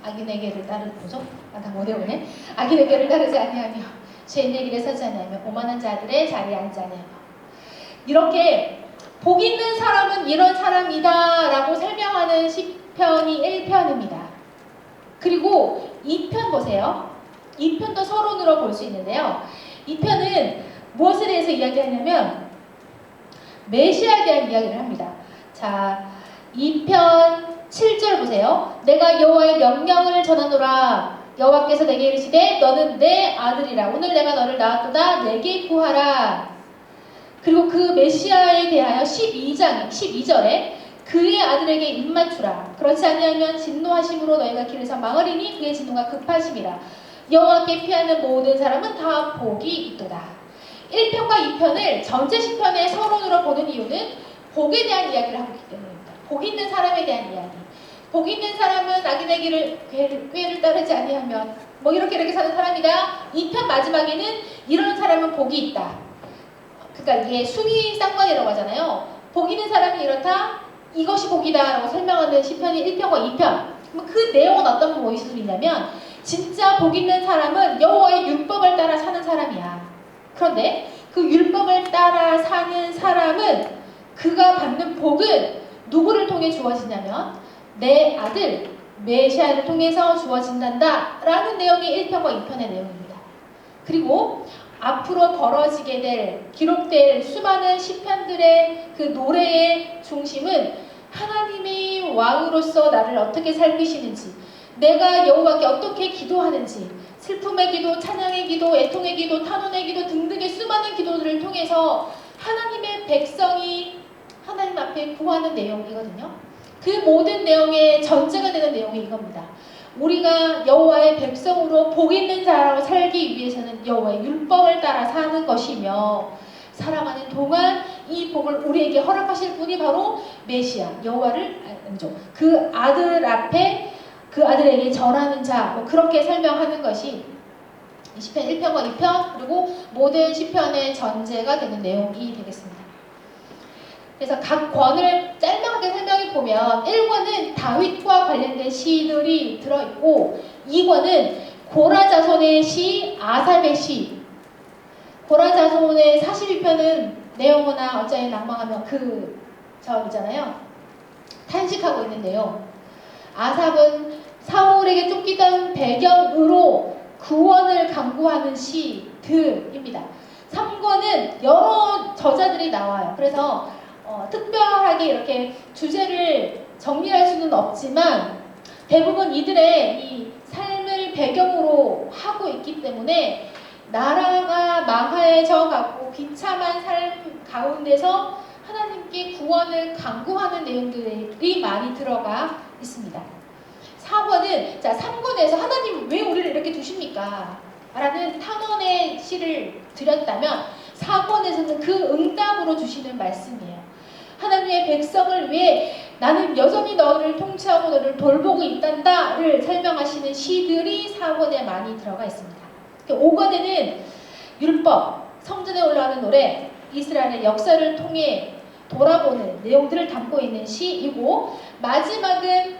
악인에게를 따르죠? 다 못 외우네. 악인에게를 따르지 아니하며 죄인의 길에 서지 아니하며 오만한 자들의 자리에 앉지 아니하며 이렇게 복 있는 사람은 이런 사람이다 라고 설명하는 시편이 1편입니다. 그리고 2편 보세요. 2편도 서론으로 볼 수 있는데요. 2편은 무엇에 대해서 이야기하냐면 메시아에 대한 이야기를 합니다. 자, 2편 7절 보세요. 내가 여호와의 명령을 전하노라. 여호와께서 내게 이르시되 너는 내 아들이라. 오늘 내가 너를 낳았도다. 내게 구하라. 그리고 그 메시아에 대하여 12절에 그의 아들에게 입맞추라. 그렇지 아니하면 진노하심으로 너희가 길에서 망하리니 그의 진노가 급하심이라. 여호와께 피하는 모든 사람은 다 복이 있도다. 1편과 2편을 전체 시편의 서론으로 보는 이유는 복에 대한 이야기를 하고 있기 때문입니다. 복 있는 사람에 대한 이야기. 복 있는 사람은 악인의 꾀를 따르지 아니하면 이렇게 사는 사람이다. 2편 마지막에는 이런 사람은 복이 있다. 그러니까 이게 수미상관이라고 하잖아요. 복 있는 사람이 이렇다. 이것이 복이다 라고 설명하는 시편이 1편과 2편. 그럼 그 내용은 어떤 모습이냐면 진짜 복 있는 사람은 여호와의 율법을 따라 사는 사람이야. 그런데 그 율법을 따라 사는 사람은 그가 받는 복은 누구를 통해 주어지냐면 내 아들 메시아를 통해서 주어진단다 라는 내용이 1편과 2편의 내용입니다. 그리고 앞으로 벌어지게 될 기록될 수많은 시편들의 그 노래의 중심은 하나님이 왕으로서 나를 어떻게 살피시는지, 내가 여호와께 어떻게 기도하는지, 슬픔의 기도, 찬양의 기도, 애통의 기도, 탄원의 기도 등등의 수많은 기도들을 통해서 하나님의 백성이 하나님 앞에 구하는 내용이거든요. 그 모든 내용의 전제가 되는 내용이 이겁니다. 우리가 여호와의 백성으로 복 있는 자로 살기 위해서는 여호와의 율법을 따라 사는 것이며, 살아가는 동안 이 복을 우리에게 허락하실 분이 바로 메시아, 여호와를 아니죠. 그 아들 앞에 그 아들에게 절하는 자, 뭐 그렇게 설명하는 것이 시편 1편과 2편 그리고 모든 시편의 전제가 되는 내용이 되겠습니다. 그래서 각 권을 짤막하게 설명해 보면 1권은 다윗과 관련된 시들이 들어있고 2권은 고라 자손의 시, 아삽의 시. 고라 자손의 42편은 네오나 어쩌이 낭망하며 있잖아요. 탄식하고 있는 내용. 아삽은 사울에게 쫓기던 배경으로 구원을 강구하는 시들입니다. 3권은 여러 저자들이 나와요. 그래서 특별하게 이렇게 주제를 정리할 수는 없지만 대부분 이들의 이 삶을 배경으로 하고 있기 때문에 나라가 망해져 가고 비참한 삶 가운데서 하나님께 구원을 강구하는 내용들이 많이 들어가 있습니다. 4권은 3권에서 하나님 왜 우리를 이렇게 두십니까? 라는 탄원의 시를 드렸다면 4권에서는 그 응답으로 주시는 말씀이에요. 하나님의 백성을 위해 나는 여전히 너를 통치하고 너를 돌보고 있단다를 설명하시는 시들이 4권에 많이 들어가 있습니다. 5권에는 율법, 성전에 올라가는 노래, 이스라엘의 역사를 통해 돌아보는 내용들을 담고 있는 시이고, 마지막은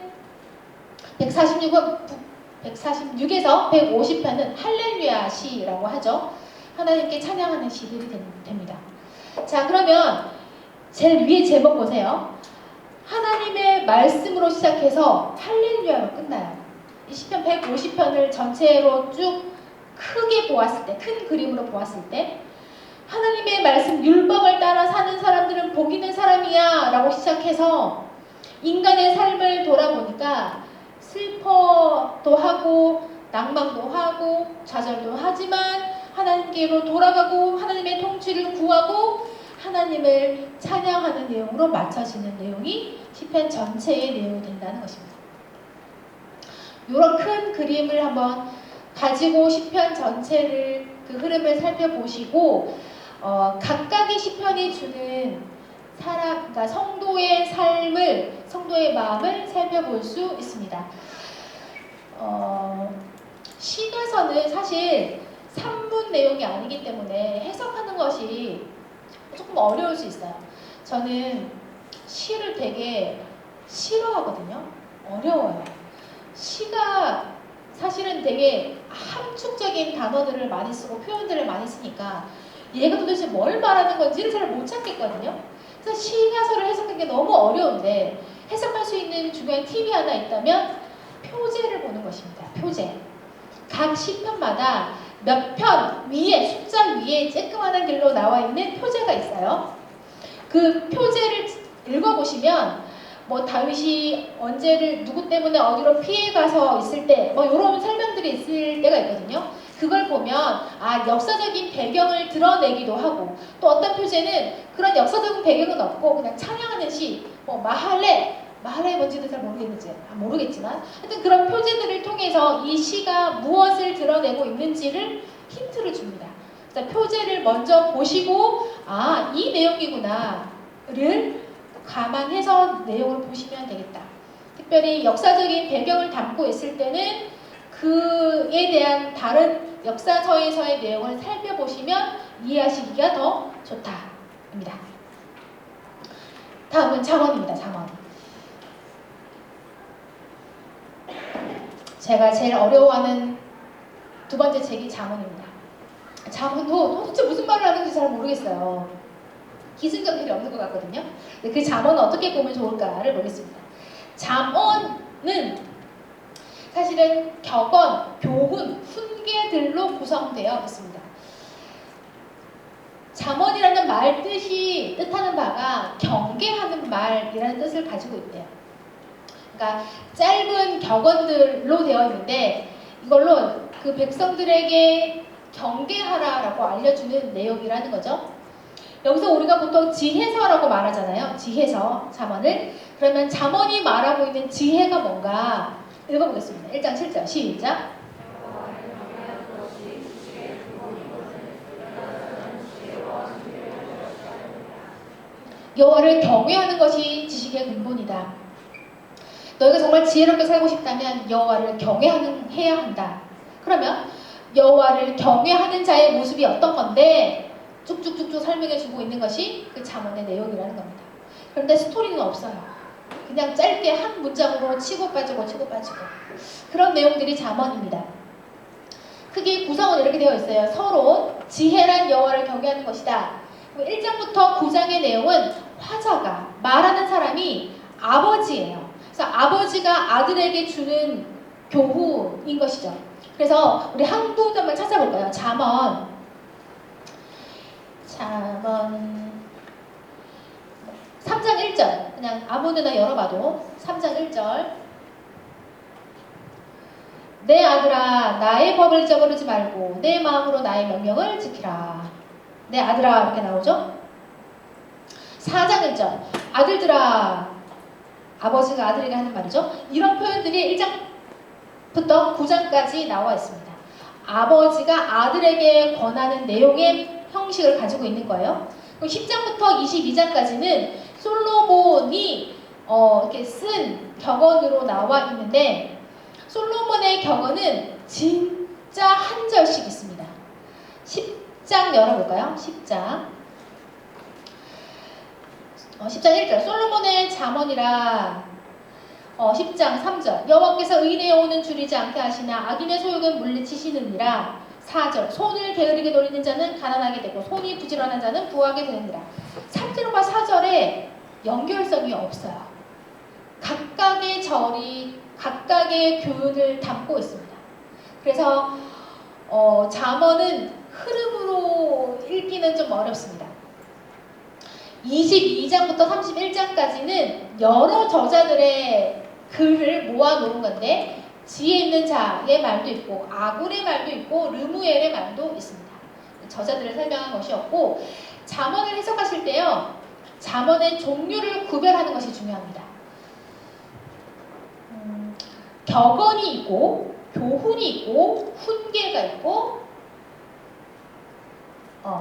146에서 150편은 할렐루야 시라고 하죠. 하나님께 찬양하는 시들이 됩니다. 자, 그러면 제일 위에 제목 보세요. 하나님의 말씀으로 시작해서 할렐루야로 끝나요. 이 시편 150편을 전체로 쭉 크게 보았을 때, 큰 그림으로 보았을 때 하나님의 말씀 율법을 따라 사는 사람들은 복 있는 사람이야 라고 시작해서 인간의 삶을 돌아보니까 슬퍼도 하고 낭망도 하고 좌절도 하지만 하나님께로 돌아가고 하나님의 통치를 구하고 하나님을 찬양하는 내용으로 맞춰지는 내용이 시편 전체의 내용이 된다는 것입니다. 이런 큰 그림을 한번 가지고 시편 전체를 그 흐름을 살펴보시고 각각의 시편이 주는 그러니까 성도의 삶을, 성도의 마음을 살펴볼 수 있습니다. 시가서는 사실 산문 내용이 아니기 때문에 해석하는 것이 조금 어려울 수 있어요. 저는 시를 되게 싫어하거든요. 어려워요. 시가 사실은 되게 함축적인 단어들을 많이 쓰고 표현들을 많이 쓰니까 얘가 도대체 뭘 말하는 건지를 잘 못 찾겠거든요. 그래서 시가서를 해석하는 게 너무 어려운데 해석할 수 있는 중요한 팁이 하나 있다면 표제를 보는 것입니다. 표제. 각 시편마다 몇 편 위에, 숫자 위에 쬐끄만한 글로 나와 있는 표제가 있어요. 그 표제를 읽어보시면 뭐 다윗이 언제를 누구 때문에 어디로 피해가서 있을 때 뭐 이런 설명들이 있을 때가 있거든요. 그걸 보면 역사적인 배경을 드러내기도 하고, 또 어떤 표제는 그런 역사적인 배경은 없고 그냥 찬양하는 시, 뭐 마할레 뭔지도 잘 모르겠지만 하여튼 그런 표제들을 통해서 이 시가 무엇을 드러내고 있는지를 힌트를 줍니다. 그래서 표제를 먼저 보시고 이 내용이구나를 감안해서 내용을 보시면 되겠다. 특별히 역사적인 배경을 담고 있을 때는 그에 대한 다른 역사서에서의 내용을 살펴보시면 이해하시기가 더 좋다입니다. 다음은 잠언입니다. 잠언. 제가 제일 어려워하는 두 번째 책이 잠언입니다. 잠언도 도대체 무슨 말을 하는지 잘 모르겠어요. 기승전결이 없는 것 같거든요. 그 잠언은 어떻게 보면 좋을까를 보겠습니다. 잠언은 사실은 격언, 교훈, 훈계들로 구성되어 있습니다. 잠언이라는 말 뜻하는 바가 경계하는 말이라는 뜻을 가지고 있대요. 그러니까 짧은 격언들로 되어 있는데 이걸로 그 백성들에게 경계하라라고 알려주는 내용이라는 거죠. 여기서 우리가 보통 지혜서라고 말하잖아요. 지혜서, 잠언을. 그러면 잠언이 말하고 있는 지혜가 뭔가 읽어보겠습니다. 1장 7절 시작. 여호와를 경외하는 것이 지식의 근본이다. 너희가 정말 지혜롭게 살고 싶다면 여호와를 경외해야 한다. 그러면 여호와를 경외하는 자의 모습이 어떤 건데 쭉쭉쭉쭉 설명해주고 있는 것이 그 잠언의 내용이라는 겁니다. 그런데 스토리는 없어요. 그냥 짧게 한 문장으로 치고 빠지고 그런 내용들이 잠언입니다. 크게 구성은 이렇게 되어 있어요. 서론, 지혜란 여호와를 경외하는 것이다. 1장부터 9장의 내용은 화자가 말하는 사람이 아버지예요. 그래서 아버지가 아들에게 주는 교훈인 것이죠. 그래서 우리 한 구절만 찾아볼까요? 잠언 3장 1절 그냥 아무데나 열어봐도 3장 1절 내 아들아 나의 법을 잊어버리지 말고 내 마음으로 나의 명령을 지키라. 내 아들아 이렇게 나오죠? 4장 1절 아들들아 아버지가 아들에게 하는 말이죠. 이런 표현들이 1장부터 9장까지 나와 있습니다. 아버지가 아들에게 권하는 내용의 형식을 가지고 있는 거예요. 10장부터 22장까지는 솔로몬이 이렇게 쓴 격언으로 나와 있는데 솔로몬의 격언은 진짜 한 절씩 있습니다. 10장 열어볼까요? 10장 1절 솔로몬의 잠언이라 10장 3절 여호와께서 의인의 영혼은 줄이지 않게 하시나 악인의 소욕은 물리치시느니라. 4절 손을 게으르게 돌리는 자는 가난하게 되고 손이 부지런한 자는 부하게 되느니라. 3절과 4절에 연결성이 없어요. 각각의 절이 각각의 교훈을 담고 있습니다. 그래서 잠언은 흐름으로 읽기는 좀 어렵습니다. 22장부터 31장까지는 여러 저자들의 글을 모아놓은 건데 지혜 있는 자의 말도 있고 아굴의 말도 있고 르무엘의 말도 있습니다. 저자들을 설명한 것이었고 잠언을 해석하실 때요. 잠언의 종류를 구별하는 것이 중요합니다. 격언이 있고 교훈이 있고 훈계가 있고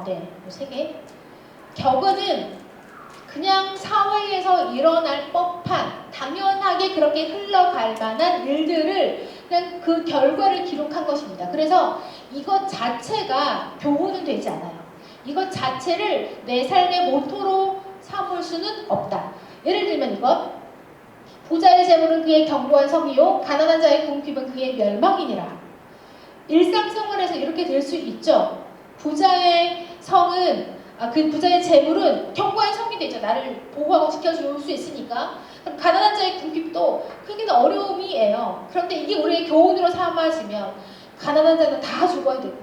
네, 세 개. 격언은 그냥 사회에서 일어날 법한 당연하게 그렇게 흘러갈 만한 일들을 그냥 그 결과를 기록한 것입니다. 그래서 이것 자체가 교훈은 되지 않아요. 이것 자체를 내 삶의 모토로 삼을 수는 없다. 예를 들면 이것 부자의 재물은 그의 견고한 성이요 가난한 자의 궁핍은 그의 멸망이니라. 일상생활에서 이렇게 될 수 있죠. 부자의 성은 그 부자의 재물은 견고한 성이 되죠. 나를 보호하고 지켜줄 수 있으니까. 그럼 가난한 자의 궁핍도 크게는 어려움이에요. 그런데 이게 우리의 교훈으로 삼아지면 가난한 자는 다 죽어야 되고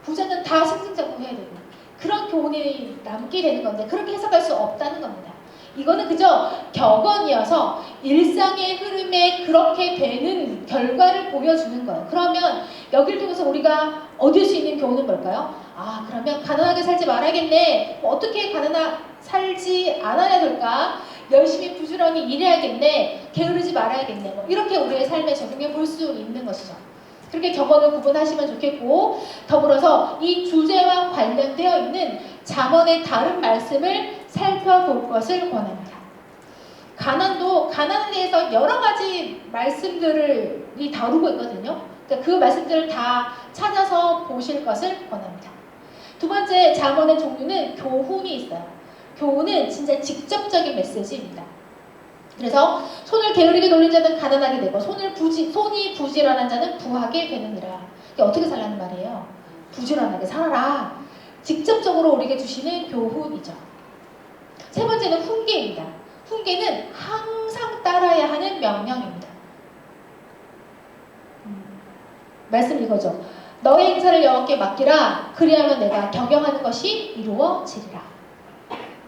부자는 다 승승장구해야 되고 그런 교훈이 남게 되는 건데 그렇게 해석할 수 없다는 겁니다. 이거는 그저 격언이어서 일상의 흐름에 그렇게 되는 결과를 보여주는 거예요. 그러면 여기를 통해서 우리가 얻을 수 있는 교훈은 뭘까요? 그러면 가난하게 살지 말아야겠네. 어떻게 살지 않아야 될까? 열심히 부지런히 일해야겠네. 게으르지 말아야겠네. 이렇게 우리의 삶에 적용해 볼 수 있는 것이죠. 그렇게 격언을 구분하시면 좋겠고 더불어서 이 주제와 관련되어 있는 잠언의 다른 말씀을 살펴볼 것을 권합니다. 가난에 대해서 여러 가지 말씀들을 다루고 있거든요. 그러니까 그 말씀들을 다 찾아서 보실 것을 권합니다. 두 번째 잠언의 종류는 교훈이 있어요. 교훈은 진짜 직접적인 메시지입니다. 그래서 손을 게으르게 돌린 자는 가난하게 되고 손이 부지런한 자는 부하게 되느니라. 이게 어떻게 살라는 말이에요? 부지런하게 살아라. 직접적으로 우리에게 주시는 교훈이죠. 세 번째는 훈계입니다. 훈계는 항상 따라야 하는 명령입니다. 말씀 이거죠. 너의 행사를 여호와께 맡기라. 그리하면 내가 경영하는 것이 이루어지리라.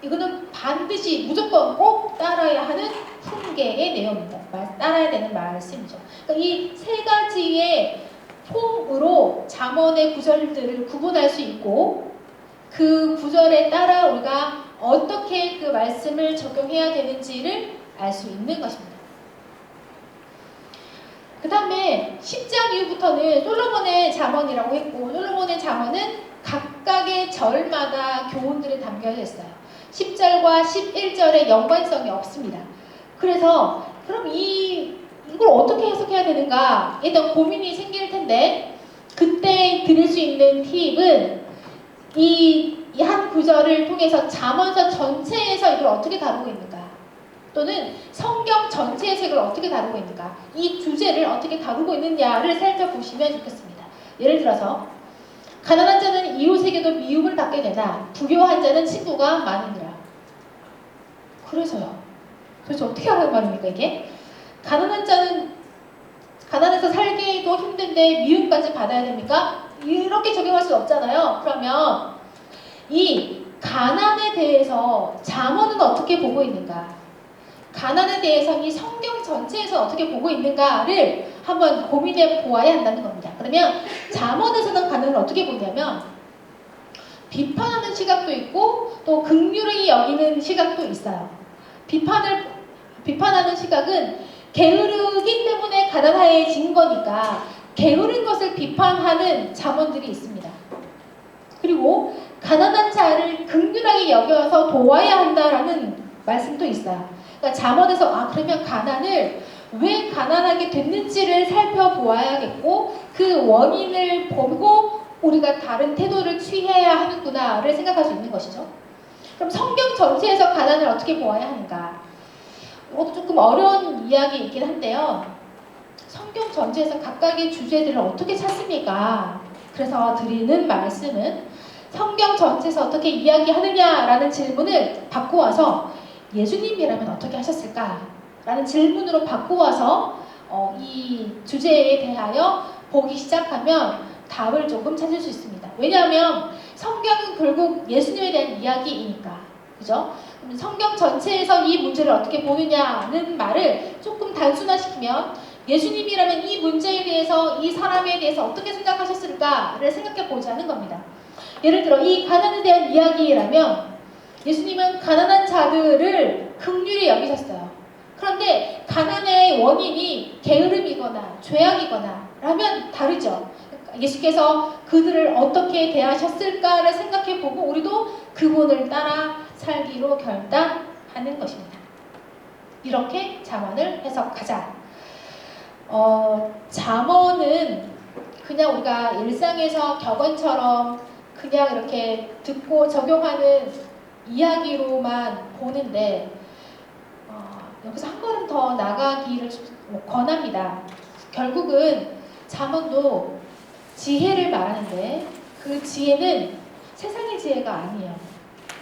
이거는 반드시 무조건 꼭 따라야 하는 훈계의 내용입니다. 따라야 되는 말씀이죠. 그러니까 이 세 가지의 폼으로 잠언의 구절들을 구분할 수 있고 그 구절에 따라 우리가 어떻게 그 말씀을 적용해야 되는지를 알 수 있는 것입니다. 그 다음에 10장 이후부터는 솔로몬의 잠언이라고 했고 솔로몬의 잠언은 각각의 절마다 교훈들이 담겨져 있어요. 10절과 11절의 연관성이 없습니다. 그래서 그럼 이걸 어떻게 해석해야 되는가 일단 고민이 생길 텐데 그때 드릴 수 있는 팁은 이 한 구절을 통해서 잠언서 전체에서 이걸 어떻게 다루고 있는가 또는 성경 전체에서 이걸 어떻게 다루고 있는가 이 주제를 어떻게 다루고 있느냐를 살펴보시면 좋겠습니다. 예를 들어서 가난한 자는 이웃에게도 미움을 받게 되나 부유한 자는 친구가 많으니라. 그래서요. 도대체 어떻게 하라는 말입니까 이게? 가난한 자는 가난해서 살기도 힘든데 미움까지 받아야 됩니까? 이렇게 적용할 수 없잖아요. 그러면 이 가난에 대해서 잠언은 어떻게 보고 있는가? 가난에 대해서 이 성경 전체에서 어떻게 보고 있는가를 한번 고민해 보아야 한다는 겁니다. 그러면 잠언에서는 가난을 어떻게 보냐면 비판하는 시각도 있고 또 긍휼히 여기는 시각도 있어요. 비판하는 시각은 게으르기 때문에 가난해진 거니까 게으른 것을 비판하는 잠언들이 있습니다. 그리고 가난한 자를 긍휼하게 여겨서 도와야 한다라는 말씀도 있어요. 그러니까 잠언에서 그러면 가난을 왜 가난하게 됐는지를 살펴보아야겠고 그 원인을 보고 우리가 다른 태도를 취해야 하는구나를 생각할 수 있는 것이죠. 그럼 성경 전체에서 가난을 어떻게 보아야 하는가? 이것도 조금 어려운 이야기이긴 한데요. 성경 전체에서 각각의 주제들을 어떻게 찾습니까? 그래서 드리는 말씀은 성경 전체에서 어떻게 이야기하느냐라는 질문을 바꾸어서 예수님이라면 어떻게 하셨을까? 라는 질문으로 바꾸어서 이 주제에 대하여 보기 시작하면 답을 조금 찾을 수 있습니다. 왜냐하면 성경은 결국 예수님에 대한 이야기이니까. 그죠? 성경 전체에서 이 문제를 어떻게 보느냐는 말을 조금 단순화시키면 예수님이라면 이 문제에 대해서 이 사람에 대해서 어떻게 생각하셨을까를 생각해 보자는 겁니다. 예를 들어 이 가난에 대한 이야기라면 예수님은 가난한 자들을 긍휼히 여기셨어요. 그런데 가난의 원인이 게으름이거나 죄악이거나 라면 다르죠. 예수께서 그들을 어떻게 대하셨을까를 생각해보고 우리도 그분을 따라 살기로 결단하는 것입니다. 이렇게 잠언을 해석하자. 잠언은 그냥 우리가 일상에서 격언처럼 그냥 이렇게 듣고 적용하는 이야기로만 보는데 여기서 한 걸음 더 나가기를 권합니다. 결국은 잠언도 지혜를 말하는데 그 지혜는 세상의 지혜가 아니에요.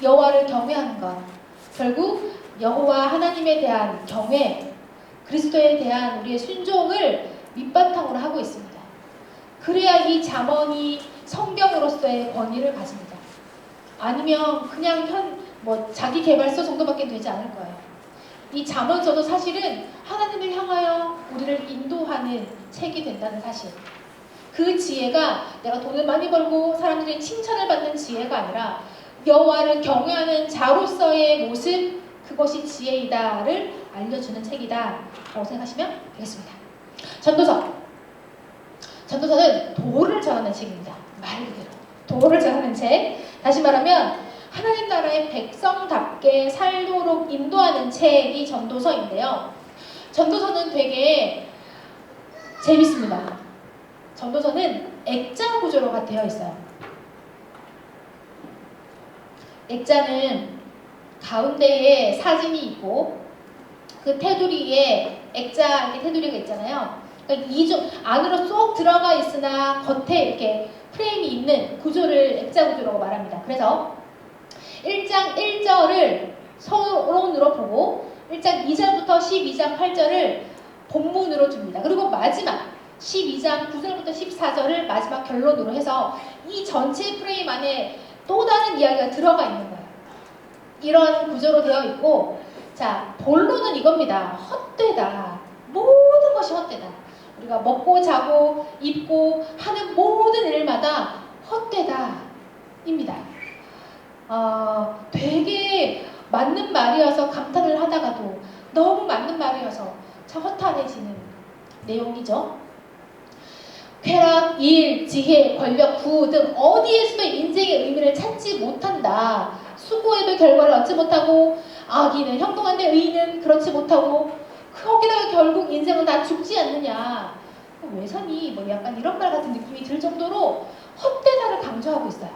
여호와를 경외하는 것. 결국 여호와 하나님에 대한 경외, 그리스도에 대한 우리의 순종을 밑바탕으로 하고 있습니다. 그래야 이 잠언이 성경으로서의 권위를 가집니다. 아니면 그냥 자기 개발서 정도밖에 되지 않을 거예요. 이 잠언서도 사실은 하나님을 향하여 우리를 인도하는 책이 된다는 사실. 그 지혜가 내가 돈을 많이 벌고 사람들의 칭찬을 받는 지혜가 아니라 여호와를 경외하는 자로서의 모습, 그것이 지혜이다를 알려주는 책이다 라고 생각하시면 되겠습니다. 전도서는 도를 전하는 책입니다. 말 그대로 도를 전하는 책. 다시 말하면 하나님 나라의 백성답게 살도록 인도하는 책이 전도서인데요. 전도서는 되게 재밌습니다. 전도서는 액자 구조로 되어 있어요. 액자는 가운데에 사진이 있고 그 테두리에 액자 이렇게 테두리가 있잖아요. 그러니까 이중 안으로 쏙 들어가 있으나 겉에 이렇게 프레임이 있는 구조를 액자 구조라고 말합니다. 그래서 1장 1절을 서론으로 보고 1장 2절부터 12장 8절을 본문으로 둡니다. 그리고 마지막 12장 9절부터 14절을 마지막 결론으로 해서 이 전체 프레임 안에 또 다른 이야기가 들어가 있는 거예요. 이런 구조로 되어 있고, 자, 본론은 이겁니다. 헛되다. 모든 것이 헛되다. 우리가 먹고 자고 입고 하는 모든 일마다 헛되다 입니다. 되게 맞는 말이어서 감탄을 하다가도 너무 맞는 말이어서 참 허탄해지는 내용이죠. 쾌락, 일, 지혜, 권력, 부 등 어디에서도 인생의 의미를 찾지 못한다. 수고해도 결과를 얻지 못하고 악인은 형통한데 의인은 그렇지 못하고 거기다가 결국 인생은 다 죽지 않느냐. 왜 사니? 뭐 약간 이런 말 같은 느낌이 들 정도로 헛되다를 강조하고 있어요.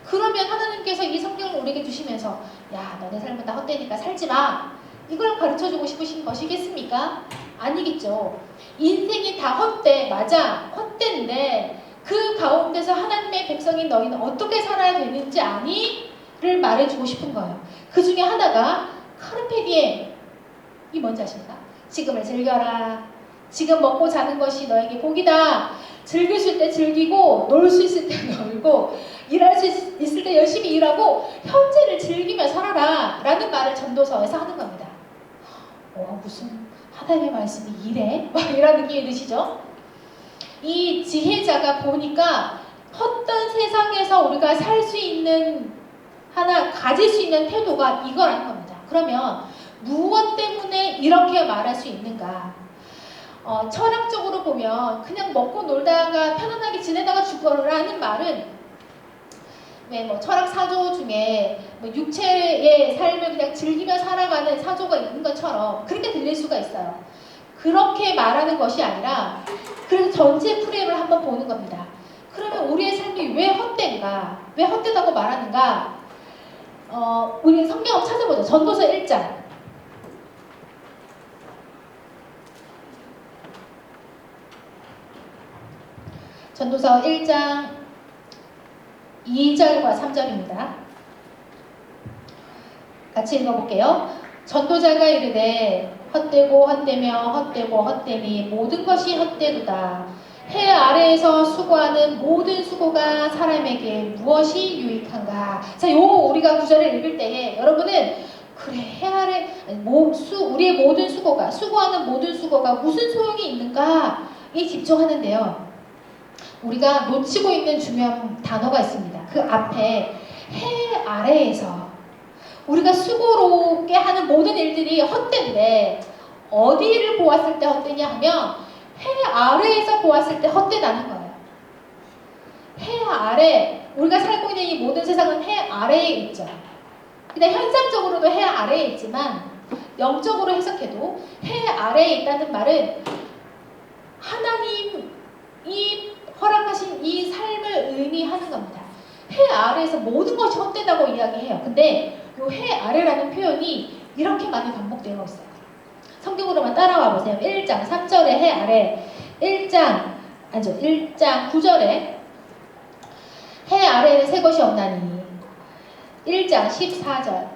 그러면 하나님께서 이 성경을 우리에게 주시면서 야, 너네 삶은 다 헛되니까 살지 마. 이걸 가르쳐주고 싶으신 것이겠습니까? 아니겠죠. 인생이 다 헛돼. 맞아. 헛된데 그 가운데서 하나님의 백성인 너희는 어떻게 살아야 되는지 아니? 를 말해주고 싶은 거예요. 그 중에 하나가 카르페디엠. 이 뭔지 아십니까? 지금을 즐겨라. 지금 먹고 자는 것이 너에게 복이다. 즐길 수 있을 때 즐기고 놀 수 있을 때 놀고 일할 수 있을 때 열심히 일하고 현재를 즐기며 살아라 라는 말을 전도서에서 하는 겁니다. 무슨 하나님의 말씀이 이래? 막 이런 느낌이 드시죠? 이 지혜자가 보니까 헛된 세상에서 우리가 살 수 있는 하나 가질 수 있는 태도가 이거라는 겁니다. 그러면 무엇 때문에 이렇게 말할 수 있는가? 철학적으로 보면 그냥 먹고 놀다가 편안하게 지내다가 죽어라는 말은 왜 뭐 철학 사조 중에 뭐 육체의 삶을 그냥 즐기며 살아가는 사조가 있는 것처럼 그렇게 들릴 수가 있어요. 그렇게 말하는 것이 아니라 그래서 전체 프레임을 한번 보는 겁니다. 그러면 우리의 삶이 왜 헛된가? 왜 헛되다고 말하는가? 우리 성경 한번 찾아보죠. 전도서 1장. 전도서 1장 2절과 3절입니다. 같이 읽어볼게요. 전도자가 이르되 헛되고 헛되며 헛되고 헛되니 모든 것이 헛되도다. 해 아래에서 수고하는 모든 수고가 사람에게 무엇이 유익한가? 자, 요 우리가 구절을 읽을 때에 여러분은 그래 해 아래 우리의 모든 수고가 수고하는 모든 수고가 무슨 소용이 있는가에 집중하는데요. 우리가 놓치고 있는 중요한 단어가 있습니다. 그 앞에 해 아래에서 우리가 수고롭게 하는 모든 일들이 헛된데 어디를 보았을 때 헛되냐 하면 해 아래에서 보았을 때 헛되다는 거예요. 해 아래, 우리가 살고 있는 이 모든 세상은 해 아래에 있죠. 근데 현상적으로도 해 아래에 있지만 영적으로 해석해도 해 아래에 있다는 말은 하나님이 허락하신 이 삶을 의미하는 겁니다. 해 아래에서 모든 것이 헛되다고 이야기해요. 근데 이 해 아래라는 표현이 이렇게 많이 반복되어 있어요. 성경으로만 따라와 보세요. 1장 3절에 해 아래, 1장 9절에 해 아래에는 새 것이 없나니 1장 14절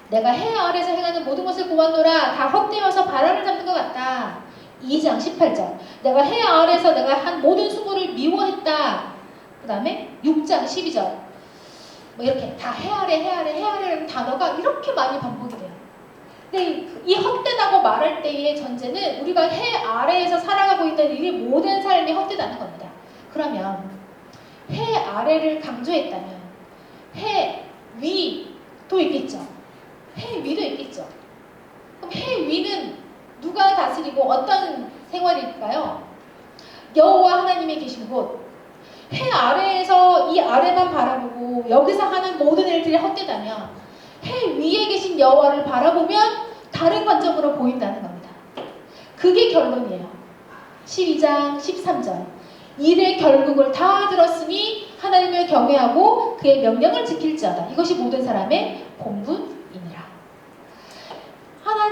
내가 해 아래에서 행하는 모든 것을 보았노라 다 헛되어서 바람을 잡는 것 같다. 2장 18절 내가 해 아래에서 내가 한 모든 수고를 미워했다. 그 다음에 6장 12절 뭐 이렇게 다 해 아래라는 단어가 이렇게 많이 반복이 돼요. 근데 이 헛되다고 말할 때의 전제는 우리가 해 아래에서 살아가고 있는 이 모든 삶이 헛되다는 겁니다. 그러면 해 아래를 강조했다면 해 위도 있겠죠. 해 위도 있겠죠. 그럼 해 위는 누가 다스리고 어떤 생활일까요? 여호와 하나님이 계신 곳. 해 아래에서 이 아래만 바라보고 여기서 하는 모든 일들이 헛되다면 해 위에 계신 여호와를 바라보면 다른 관점으로 보인다는 겁니다. 그게 결론이에요. 12장 13절 일의 결국을 다 들었으니 하나님을 경외하고 그의 명령을 지킬지어다. 이것이 모든 사람의 본분이니라.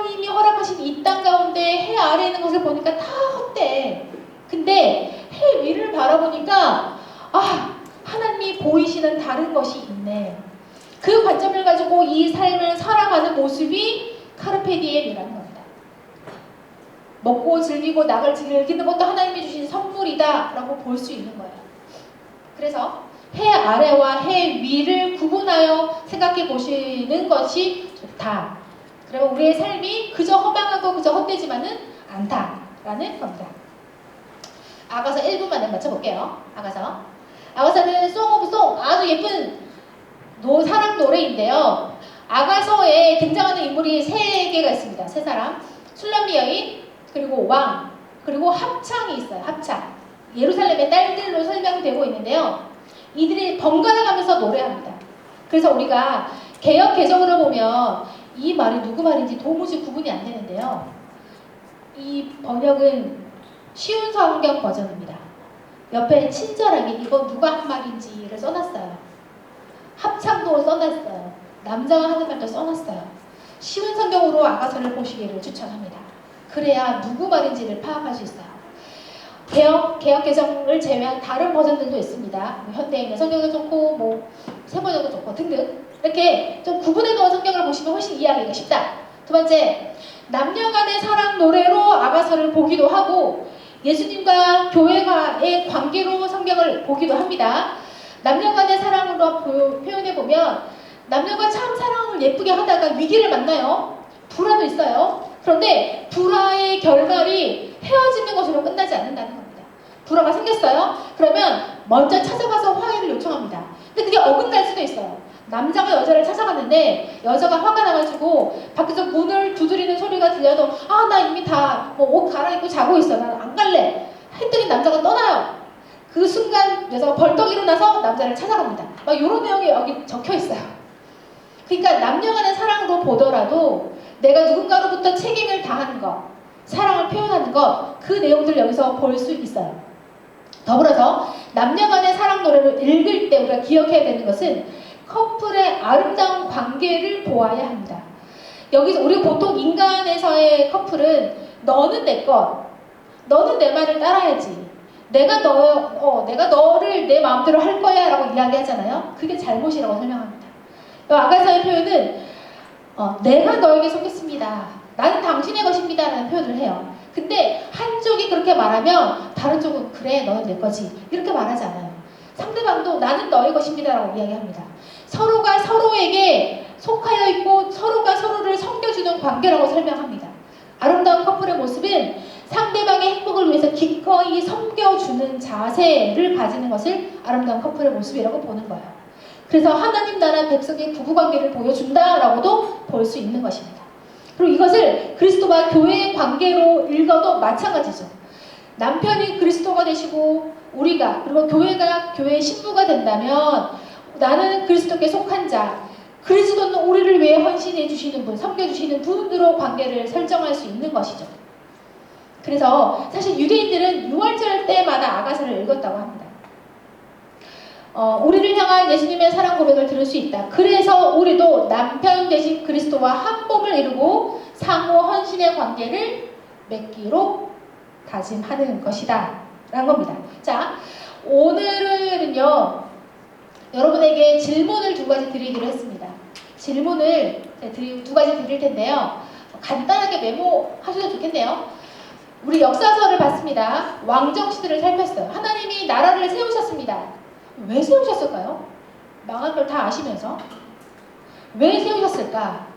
하나님이 허락하신 이 땅 가운데 해 아래에 있는 것을 보니까 다 헛돼. 근데 해 위를 바라보니까 하나님이 보이시는 다른 것이 있네. 그 관점을 가지고 이 삶을 살아가는 모습이 카르페디엠이라는 겁니다. 먹고 즐기고 낙을 즐기는 것도 하나님이 주신 선물이다 라고 볼 수 있는 거예요. 그래서 해 아래와 해 위를 구분하여 생각해 보시는 것이 좋다. 그러면 우리의 삶이 그저 허망하고 그저 헛되지만은 않다라는 겁니다. 아가서 1분만에 맞춰볼게요. 아가서는 송 오브 송, 아주 예쁜 사랑 노래인데요. 아가서에 등장하는 인물이 3개가 있습니다. 3사람. 술람미 여인, 그리고 왕, 그리고 합창이 있어요. 합창. 예루살렘의 딸들로 설명되고 있는데요. 이들이 번갈아 가면서 노래합니다. 그래서 우리가 개역 개정으로 보면 이 말이 누구 말인지 도무지 구분이 안 되는데요. 이 번역은 쉬운 성경 버전입니다. 옆에 친절하게 이거 누가 한 말인지를 써놨어요. 합창도 써놨어요. 남자가 하는 말도 써놨어요. 쉬운 성경으로 아가서를 보시기를 추천합니다. 그래야 누구 말인지를 파악할 수 있어요. 개역 개정을 제외한 다른 버전들도 있습니다. 현대인의 성경도 좋고 세번역도 좋고 등등 이렇게 좀 구분해 놓은 성경을 보시면 훨씬 이해하기가 쉽다. 두 번째, 남녀 간의 사랑 노래로 아가서를 보기도 하고 예수님과 교회와의 관계로 성경을 보기도 합니다. 남녀 간의 사랑으로 표현해보면 남녀가 참 사랑을 예쁘게 하다가 위기를 만나요. 불화도 있어요. 그런데 불화의 결말이 헤어지는 것으로 끝나지 않는다는 겁니다. 불화가 생겼어요. 그러면 먼저 찾아가서 화해를 요청합니다. 근데 그게 어긋날 수도 있어요. 남자가 여자를 찾아갔는데 여자가 화가 나가지고 밖에서 문을 두드리는 소리가 들려도 나 이미 다 옷 갈아입고 자고 있어. 난 안 갈래. 했더니 남자가 떠나요. 그 순간 여자가 벌떡 일어나서 남자를 찾아갑니다. 막 이런 내용이 여기 적혀 있어요. 그러니까 남녀 간의 사랑으로 보더라도 내가 누군가로부터 책임을 다하는 것, 사랑을 표현하는 것, 그 내용들을 여기서 볼 수 있어요. 더불어서 남녀 간의 사랑 노래를 읽을 때 우리가 기억해야 되는 것은 커플의 아름다운 관계를 보아야 합니다. 여기서 우리 보통 인간에서의 커플은 너는 내 것, 너는 내 말을 따라야지. 내가 너를 내 마음대로 할 거야 라고 이야기하잖아요. 그게 잘못이라고 설명합니다. 아가서의 표현은 내가 너에게 속했습니다. 나는 당신의 것입니다 라는 표현을 해요. 근데 한쪽이 그렇게 말하면 다른 쪽은 그래 너는 내 거지 이렇게 말하지 않아요. 상대방도 나는 너의 것입니다 라고 이야기합니다. 서로가 서로에게 속하여 있고 서로가 서로를 섬겨주는 관계라고 설명합니다. 아름다운 커플의 모습은 상대방의 행복을 위해서 기꺼이 섬겨주는 자세를 가지는 것을 아름다운 커플의 모습이라고 보는 거예요. 그래서 하나님 나라 백성의 부부관계를 보여준다라고도 볼 수 있는 것입니다. 그리고 이것을 그리스도와 교회의 관계로 읽어도 마찬가지죠. 남편이 그리스도가 되시고 우리가 그리고 교회가 교회의 신부가 된다면 나는 그리스도께 속한 자, 그리스도는 우리를 위해 헌신해 주시는 분, 섬겨주시는 분으로 관계를 설정할 수 있는 것이죠. 그래서 사실 유대인들은 유월절 때마다 아가서를 읽었다고 합니다. 우리를 향한 예수님의 사랑 고백을 들을 수 있다. 그래서 우리도 남편 대신 그리스도와 한 몸을 이루고 상호 헌신의 관계를 맺기로 다짐하는 것이다 라는 겁니다. 자, 오늘은요 여러분에게 질문을 2가지 드리기로 했습니다. 질문을 2가지 드릴 텐데요. 간단하게 메모하셔도 좋겠네요. 우리 역사서를 봤습니다. 왕정시대를 살폈어요. 하나님이 나라를 세우셨습니다. 왜 세우셨을까요? 망한 걸 다 아시면서 왜 세우셨을까?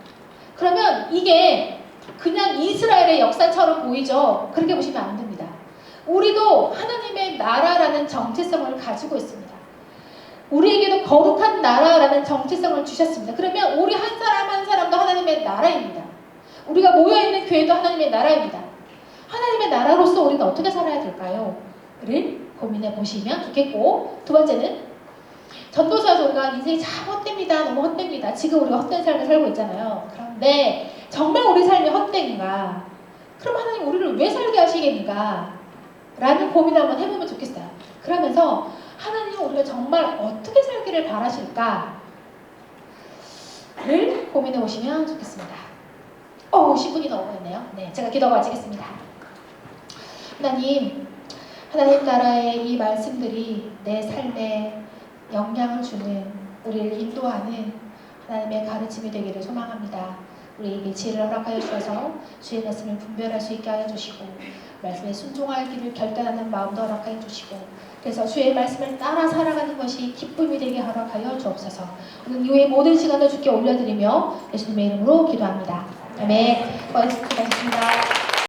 그러면 이게 그냥 이스라엘의 역사처럼 보이죠? 그렇게 보시면 안 됩니다. 우리도 하나님의 나라라는 정체성을 가지고 있습니다. 우리에게도 거룩한 나라라는 정체성을 주셨습니다. 그러면 우리 한 사람 한 사람도 하나님의 나라입니다. 우리가 모여있는 교회도 하나님의 나라입니다. 하나님의 나라로서 우리는 어떻게 살아야 될까요? 를 고민해 보시면 좋겠고, 2번째는 전도서에서 우리가 인생이 참 헛됩니다. 너무 헛됩니다. 지금 우리가 헛된 삶을 살고 있잖아요. 그런데 정말 우리 삶이 헛된가? 그럼 하나님 우리를 왜 살게 하시겠는가? 라는 고민을 한번 해보면 좋겠어요. 그러면서 하나님은 우리가 정말 어떻게 살기를 바라실까? 를 고민해 보시면 좋겠습니다. 10분이 넘어갔네요. 네, 제가 기도 마치겠습니다. 하나님 나라의 이 말씀들이 내 삶에 영향을 주는, 우리를 인도하는 하나님의 가르침이 되기를 소망합니다. 우리에게 지혜를 허락하여 주셔서 주의 말씀을 분별할 수 있게 하여 주시고, 말씀에 순종할 길을 결단하는 마음도 허락하여 주시고, 그래서 주의 말씀을 따라 살아가는 것이 기쁨이 되게 허락하여 주옵소서. 오늘 이후의 모든 시간을 주께 올려드리며 예수님의 이름으로 기도합니다. 아멘. 수고하셨습니다.